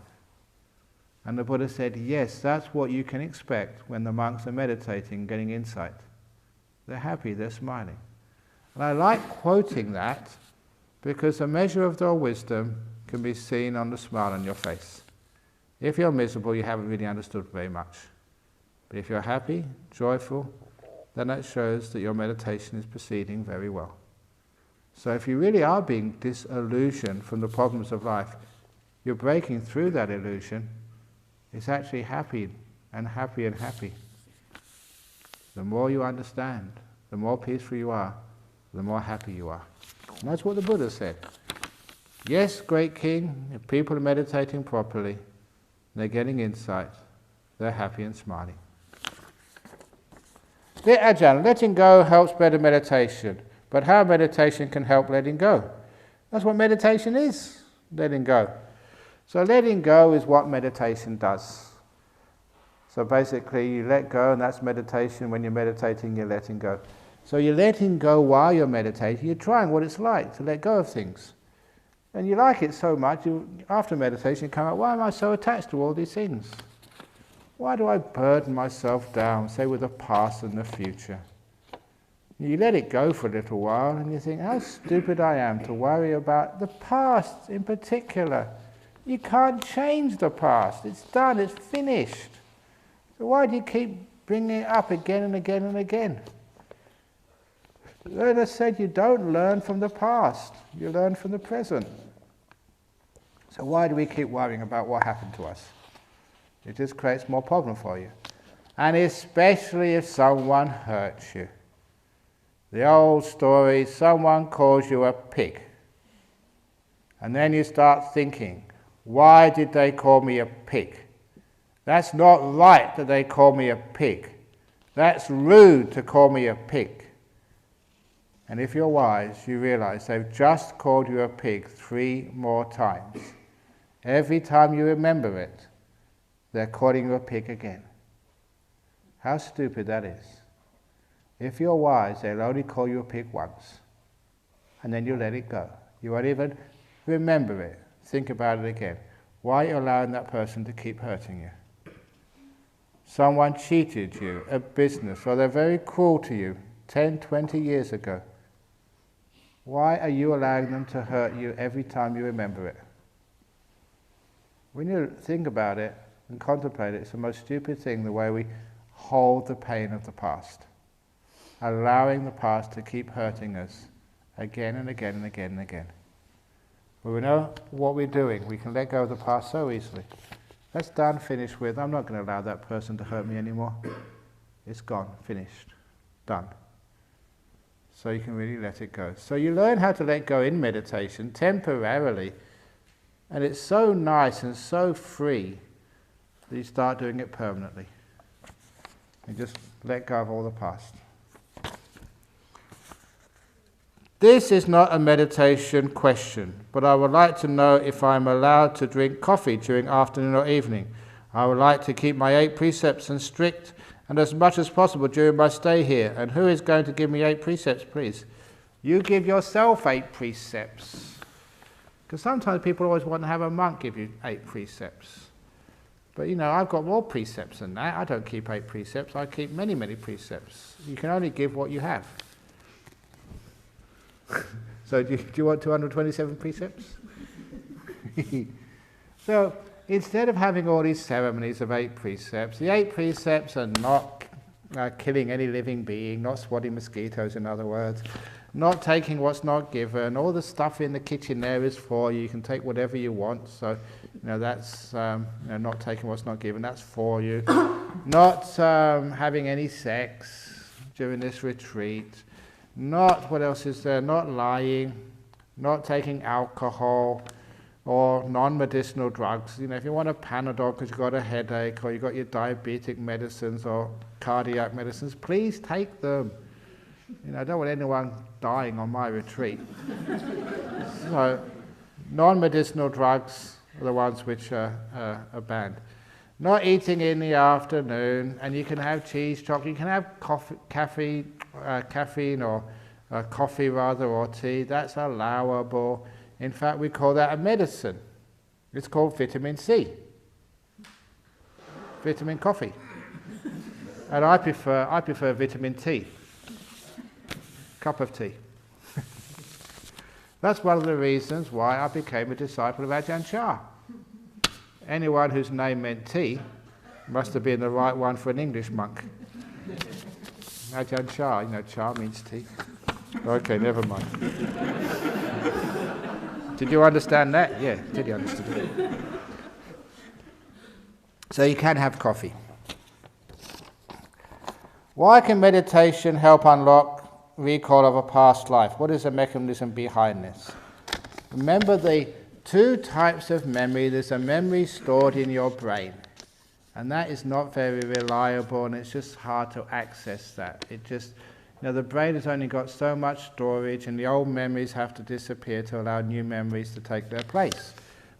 And the Buddha said, "Yes, that's what you can expect when the monks are meditating, getting insight. They're happy, they're smiling." And I like quoting that because a measure of their wisdom can be seen on the smile on your face. If you're miserable, you haven't really understood very much. But if you're happy, joyful, then that shows that your meditation is proceeding very well. So if you really are being disillusioned from the problems of life, you're breaking through that illusion. It's actually happy and happy and happy. The more you understand, the more peaceful you are, the more happy you are. And that's what the Buddha said. Yes, great king, if people are meditating properly, they're getting insight, they're happy and smiling. Dear Ajahn, letting go helps better meditation, but how meditation can help letting go? That's what meditation is, letting go. So letting go is what meditation does. So basically you let go, and that's meditation. When you're meditating, you're letting go. So you're letting go while you're meditating, you're trying what it's like to let go of things. And you like it so much, after meditation you come out, why am I so attached to all these things? Why do I burden myself down, say with the past and the future? You let it go for a little while and you think, how stupid I am to worry about the past in particular. You can't change the past. It's done, it's finished. So why do you keep bringing it up again and again and again? As I said, you don't learn from the past, you learn from the present. So why do we keep worrying about what happened to us? It just creates more problem for you. And especially if someone hurts you. The old story, someone calls you a pig. And then you start thinking, why did they call me a pig? That's not right that they call me a pig. That's rude to call me a pig. And if you're wise, you realize they've just called you a pig 3 more times. Every time you remember it, they're calling you a pig again. How stupid that is. If you're wise, they'll only call you a pig once. And then you let it go. You won't even remember it. Think about it again. Why are you allowing that person to keep hurting you? Someone cheated you at business, or they're very cruel to you 10, 20 years ago. Why are you allowing them to hurt you every time you remember it? When you think about it and contemplate it, it's the most stupid thing, the way we hold the pain of the past. Allowing the past to keep hurting us again and again and again and again. When we know what we're doing, we can let go of the past so easily. That's done, finished with. I'm not going to allow that person to hurt me anymore. It's gone, finished, done. So you can really let it go. So you learn how to let go in meditation temporarily, and it's so nice and so free that you start doing it permanently. You just let go of all the past. This is not a meditation question, but I would like to know if I'm allowed to drink coffee during afternoon or evening. I would like to keep my 8 precepts and strict and as much as possible during my stay here. And who is going to give me 8 precepts, please? You give yourself 8 precepts. Because sometimes people always want to have a monk give you 8 precepts. But I've got more precepts than that. I don't keep 8 precepts, I keep many, many precepts. You can only give what you have. So do you want 227 precepts? So instead of having all these ceremonies of 8 precepts, the 8 precepts are not killing any living being, not swatting mosquitoes in other words, not taking what's not given. All the stuff in the kitchen there is for you. You can take whatever you want. So that's not taking what's not given. That's for you. Not having any sex during this retreat. Not, what else is there? Not lying. Not taking alcohol or non-medicinal drugs. If you want a Panadol because you've got a headache or you've got your diabetic medicines or cardiac medicines, please take them. I don't want anyone dying on my retreat. So, non-medicinal drugs are the ones which are banned. Not eating in the afternoon, and you can have cheese, chocolate, you can have caffeine or coffee rather, or tea. That's allowable. In fact, we call that a medicine. It's called vitamin C. Vitamin coffee. And I prefer vitamin tea. Cup of tea. That's one of the reasons why I became a disciple of Ajahn. Anyone whose name meant tea must have been the right one for an English monk. Ajahn, Cha means tea. Okay, never mind. Did you understand that? Yeah, did you understand it? So you can have coffee. Why can meditation help unlock recall of a past life? What is the mechanism behind this? Remember the 2 types of memory. There's a memory stored in your brain, and that is not very reliable, and it's just hard to access that. It just, the brain has only got so much storage, and the old memories have to disappear to allow new memories to take their place.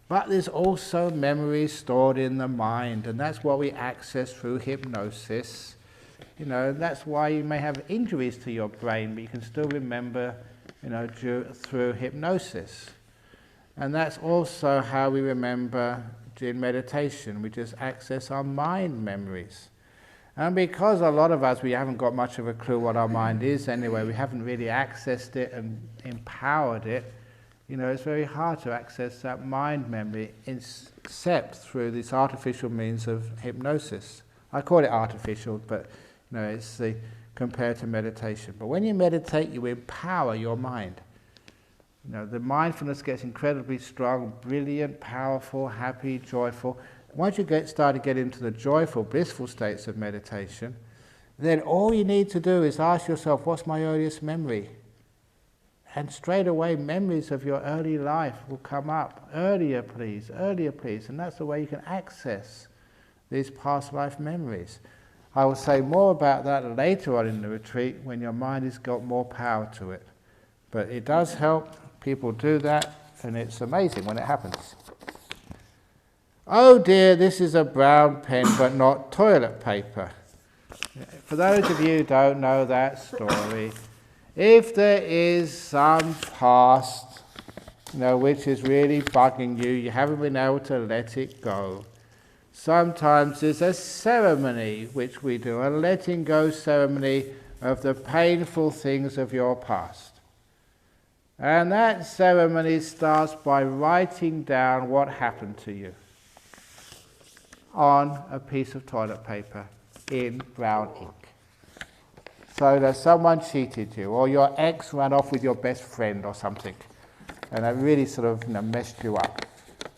But there's also memories stored in the mind, and that's what we access through hypnosis. That's why you may have injuries to your brain, but you can still remember, through hypnosis. And that's also how we remember during meditation. We just access our mind memories. And because a lot of us, we haven't got much of a clue what our mind is anyway, we haven't really accessed it and empowered it, it's very hard to access that mind memory except through this artificial means of hypnosis. I call it artificial, but it's compared to meditation. But when you meditate, you empower your mind. The mindfulness gets incredibly strong, brilliant, powerful, happy, joyful. Once you start to get into the joyful, blissful states of meditation, then all you need to do is ask yourself, what's my earliest memory? And straight away, memories of your early life will come up. Earlier, please. And that's the way you can access these past life memories. I will say more about that later on in the retreat when your mind has got more power to it. But it does help people do that, and it's amazing when it happens. Oh dear, this is a brown pen but not toilet paper. For those of you who don't know that story, if there is some past, which is really bugging you, you haven't been able to let it go, sometimes there's a ceremony which we do, a letting go ceremony of the painful things of your past. And that ceremony starts by writing down what happened to you on a piece of toilet paper in brown ink. So that someone cheated you, or your ex ran off with your best friend or something, and that really sort of messed you up.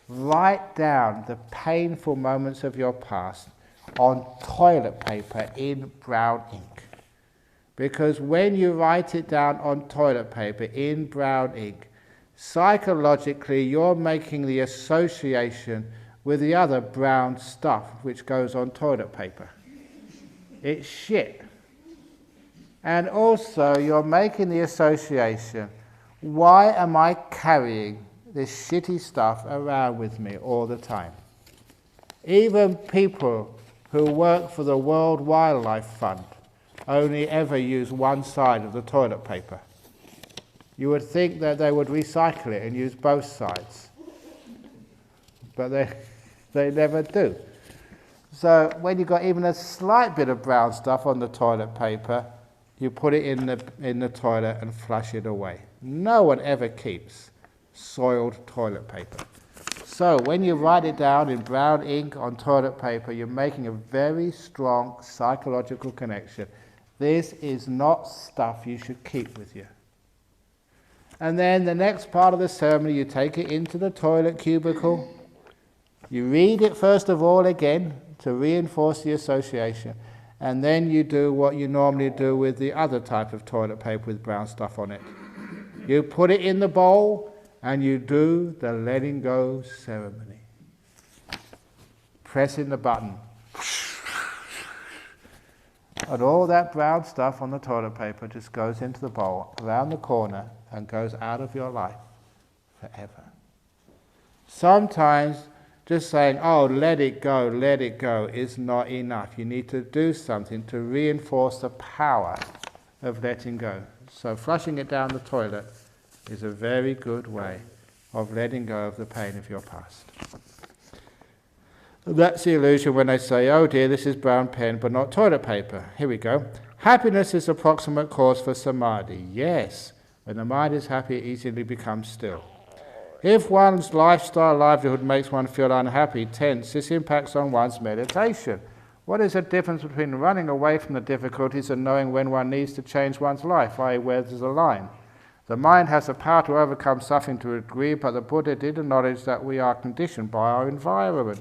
Write down the painful moments of your past on toilet paper in brown ink. Because when you write it down on toilet paper in brown ink, psychologically you're making the association with the other brown stuff which goes on toilet paper. It's shit. And also you're making the association, why am I carrying this shitty stuff around with me all the time? Even people who work for the World Wildlife Fund only ever use one side of the toilet paper. You would think that they would recycle it and use both sides. But they never do. So when you've got even a slight bit of brown stuff on the toilet paper, you put it in the toilet and flush it away. No one ever keeps soiled toilet paper. So when you write it down in brown ink on toilet paper, you're making a very strong psychological connection. This is not stuff you should keep with you. And then the next part of the ceremony, you take it into the toilet cubicle. You read it first of all again to reinforce the association. And then you do what you normally do with the other type of toilet paper with brown stuff on it. You put it in the bowl and you do the letting go ceremony. Pressing the button. And all that brown stuff on the toilet paper just goes into the bowl, around the corner, and goes out of your life forever. Sometimes just saying, oh, let it go, is not enough. You need to do something to reinforce the power of letting go. So flushing it down the toilet is a very good way of letting go of the pain of your past. That's the illusion when they say, oh dear, this is brown pen but not toilet paper. Here we go. Happiness is the proximate cause for samadhi. Yes, when the mind is happy, it easily becomes still. If one's lifestyle, livelihood makes one feel unhappy, tense, this impacts on one's meditation. What is the difference between running away from the difficulties and knowing when one needs to change one's life, i.e. where there's a line? The mind has the power to overcome suffering to a degree, but the Buddha did acknowledge that we are conditioned by our environment.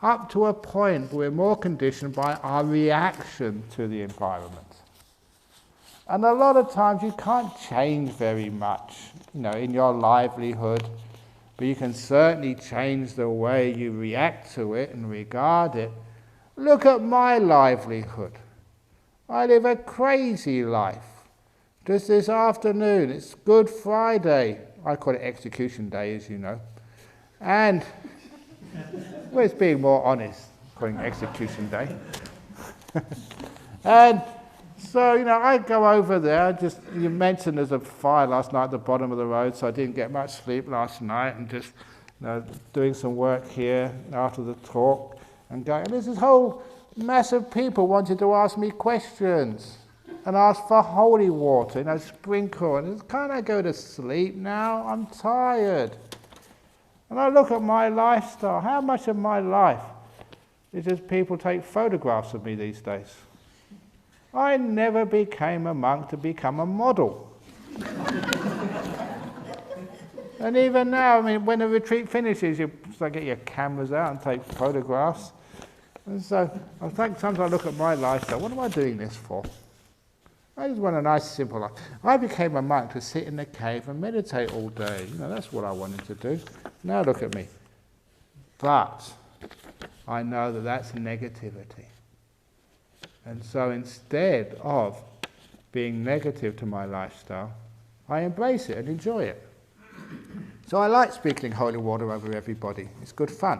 Up to a point, we're more conditioned by our reaction to the environment. And a lot of times you can't change very much, in your livelihood, but you can certainly change the way you react to it and regard it. Look at my livelihood. I live a crazy life. Just this afternoon, it's Good Friday. I call it Execution Day, as you know. And, well, it's being more honest, calling it Execution Day. And So, I go over there, you mentioned there's a fire last night at the bottom of the road, so I didn't get much sleep last night, and just, doing some work here after the talk, and going, and there's this whole mass of people wanting to ask me questions, and ask for holy water, sprinkle, and can't I go to sleep now? I'm tired. And I look at my lifestyle, how much of my life is just people take photographs of me these days? I never became a monk to become a model. And even now, when the retreat finishes, you get your cameras out and take photographs. And so I think sometimes I look at my lifestyle, what am I doing this for? I just want a nice, simple life. I became a monk to sit in the cave and meditate all day. That's what I wanted to do. Now look at me. But I know that that's negativity. And so instead of being negative to my lifestyle, I embrace it and enjoy it. So I like sprinkling holy water over everybody. It's good fun,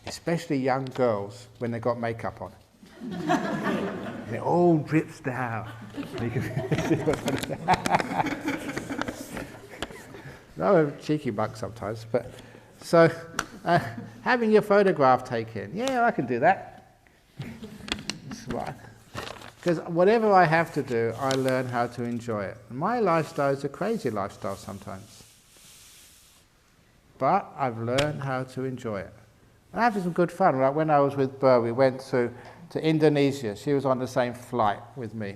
especially young girls when they've got makeup on. And it all drips down. I'm a cheeky bug sometimes, but so having your photograph taken, yeah, I can do that. That's right. Because whatever I have to do, I learn how to enjoy it. My lifestyle is a crazy lifestyle sometimes. But I've learned how to enjoy it. And I had some good fun. Right? When I was with Burr, we went to Indonesia. She was on the same flight with me.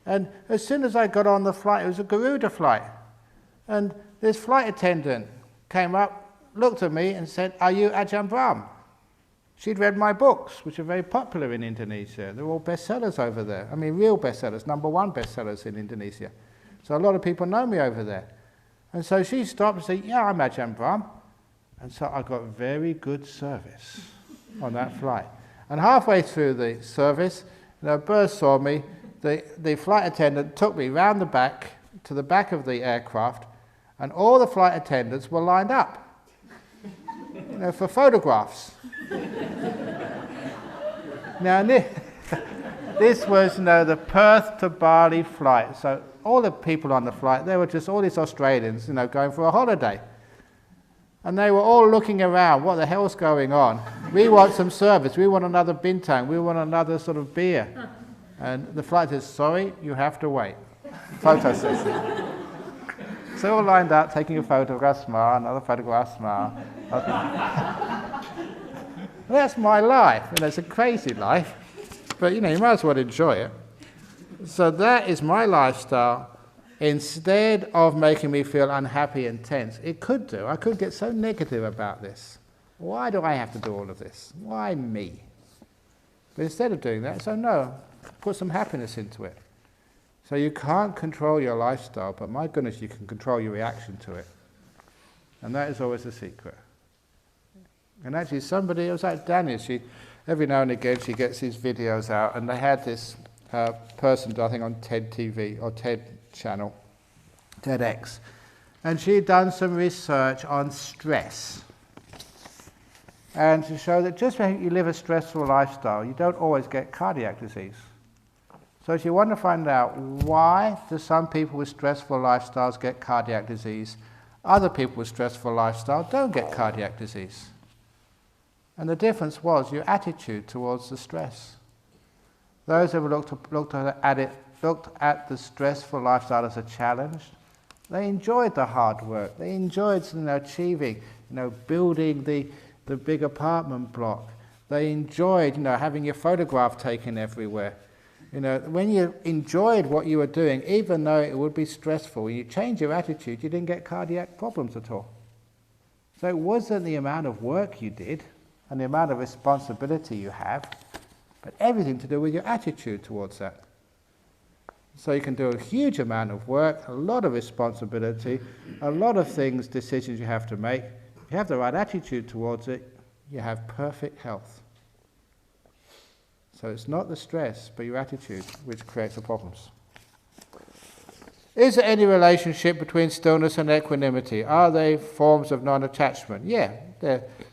And as soon as I got on the flight, it was a Garuda flight. And this flight attendant came up, looked at me and said, "Are you Ajahn Brahm?" She'd read my books, which are very popular in Indonesia. They're all bestsellers over there. Real bestsellers, #1 bestsellers in Indonesia. So a lot of people know me over there. And so she stopped and said, "Yeah, I'm Ajahn Brahm." And so I got very good service on that flight. And halfway through the service, Burr saw me. The flight attendant took me round the back to the back of the aircraft, and all the flight attendants were lined up, for photographs. Now, this was, the Perth to Bali flight. So all the people on the flight, they were just all these Australians, going for a holiday. And they were all looking around, what the hell's going on? We want some service, we want another bintang, we want another sort of beer. And the flight says, "Sorry, you have to wait." Photo session. So all lined up, taking a photograph, smile, another photograph, smile. That's my life. It's a crazy life, but you might as well enjoy it. So that is my lifestyle. Instead of making me feel unhappy and tense, it could do. I could get so negative about this. Why do I have to do all of this? Why me? But instead of doing that, so no, put some happiness into it. So you can't control your lifestyle, but my goodness, you can control your reaction to it. And that is always the secret. And actually it was like Danny, every now and again she gets these videos out, and they had this person, I think on TED TV, or TED channel, TEDx, and she'd done some research on stress. And to show that just when you live a stressful lifestyle, you don't always get cardiac disease. So if you want to find out why do some people with stressful lifestyles get cardiac disease, other people with stressful lifestyle don't get cardiac disease. And the difference was your attitude towards the stress. Those who looked at the stressful lifestyle as a challenge, they enjoyed the hard work. They enjoyed achieving, building the big apartment block. They enjoyed, having your photograph taken everywhere. When you enjoyed what you were doing, even though it would be stressful, when you change your attitude, you didn't get cardiac problems at all. So it wasn't the amount of work you did and the amount of responsibility you have, but everything to do with your attitude towards that. So you can do a huge amount of work, a lot of responsibility, a lot of things, decisions you have to make. If you have the right attitude towards it, you have perfect health. So it's not the stress, but your attitude which creates the problems. Is there any relationship between stillness and equanimity? Are they forms of non-attachment? Yeah,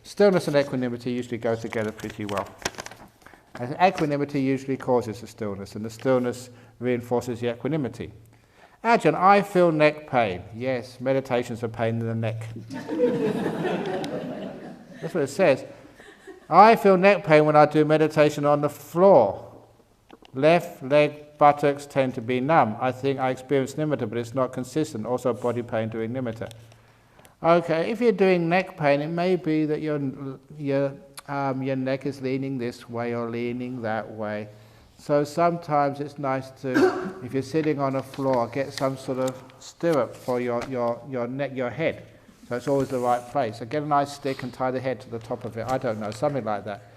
stillness and equanimity usually go together pretty well. And equanimity usually causes the stillness, and the stillness reinforces the equanimity. Ajahn, I feel neck pain. Yes, meditation's a pain in the neck. That's what it says. I feel neck pain when I do meditation on the floor. Left leg, buttocks tend to be numb. I think I experience nimitta, but it's not consistent. Also body pain doing nimitta. Okay, if you're doing neck pain, it may be that your neck is leaning this way or leaning that way. So sometimes it's nice to, if you're sitting on a floor, get some sort of stirrup for your neck, your head. So it's always the right place. So get a nice stick and tie the head to the top of it. I don't know, something like that.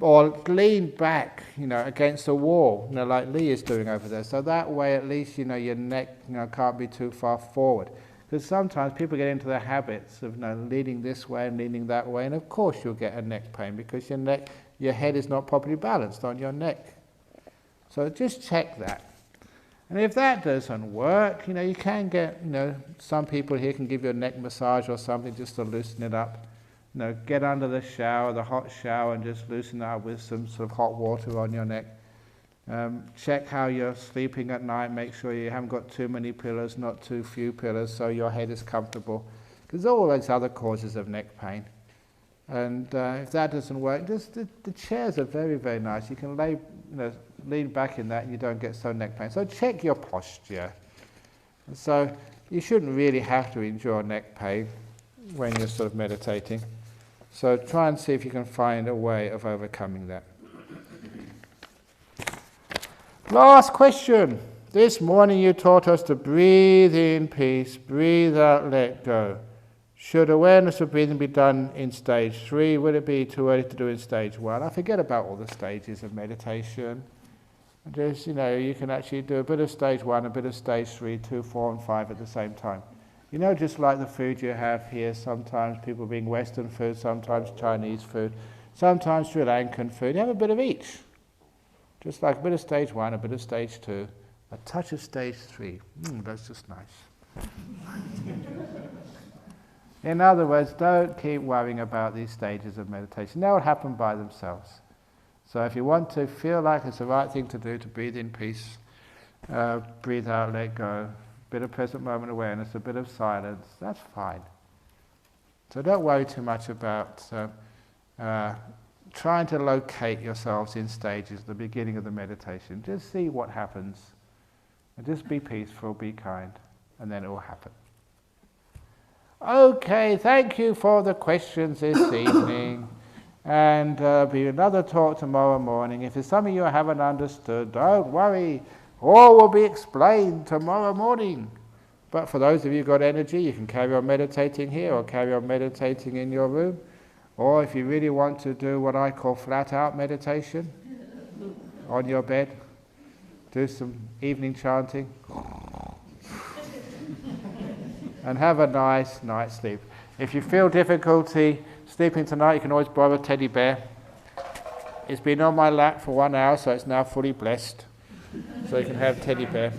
Or lean back, against the wall, like Lee is doing over there. So that way, at least, your neck, can't be too far forward. Because sometimes people get into the habits of leaning this way and leaning that way, and of course you'll get a neck pain because your head is not properly balanced on your neck. So just check that. And if that doesn't work, you can get, some people here can give you a neck massage or something just to loosen it up. Get under the shower, the hot shower, and just loosen it up with some sort of hot water on your neck. Check how you're sleeping at night. Make sure you haven't got too many pillows, not too few pillows, so your head is comfortable. Because all those other causes of neck pain. And if that doesn't work, just the chairs are very, very nice. You can lean back in that and you don't get so neck pain. So check your posture. And so you shouldn't really have to endure neck pain when you're sort of meditating. So try and see if you can find a way of overcoming that. Last question. This morning you taught us to breathe in peace, breathe out, let go. Should awareness of breathing be done in stage 3? Would it be too early to do in stage 1? I forget about all the stages of meditation. Just, you can actually do a bit of stage 1, a bit of stage 3, 2, 4 and 5 at the same time. Just like the food you have here, sometimes people being Western food, sometimes Chinese food, sometimes Sri Lankan food. You have a bit of each. Just like a bit of stage 1, a bit of stage 2, a touch of stage 3. That's just nice. In other words, don't keep worrying about these stages of meditation. They will happen by themselves. So if you want to feel like it's the right thing to do, to breathe in peace, breathe out, let go, a bit of present moment awareness, a bit of silence, that's fine. So don't worry too much about trying to locate yourselves in stages at the beginning of the meditation. Just see what happens. And just be peaceful, be kind, and then it will happen. Okay, thank you for the questions this evening. And there'll be another talk tomorrow morning. If there's something you haven't understood, don't worry. All will be explained tomorrow morning. But for those of you who've got energy, you can carry on meditating here or carry on meditating in your room. Or if you really want to do what I call flat-out meditation on your bed, do some evening chanting and have a nice night's sleep. If you feel difficulty sleeping tonight, you can always borrow a teddy bear. It's been on my lap for 1 hour, so it's now fully blessed. So you can have teddy bear.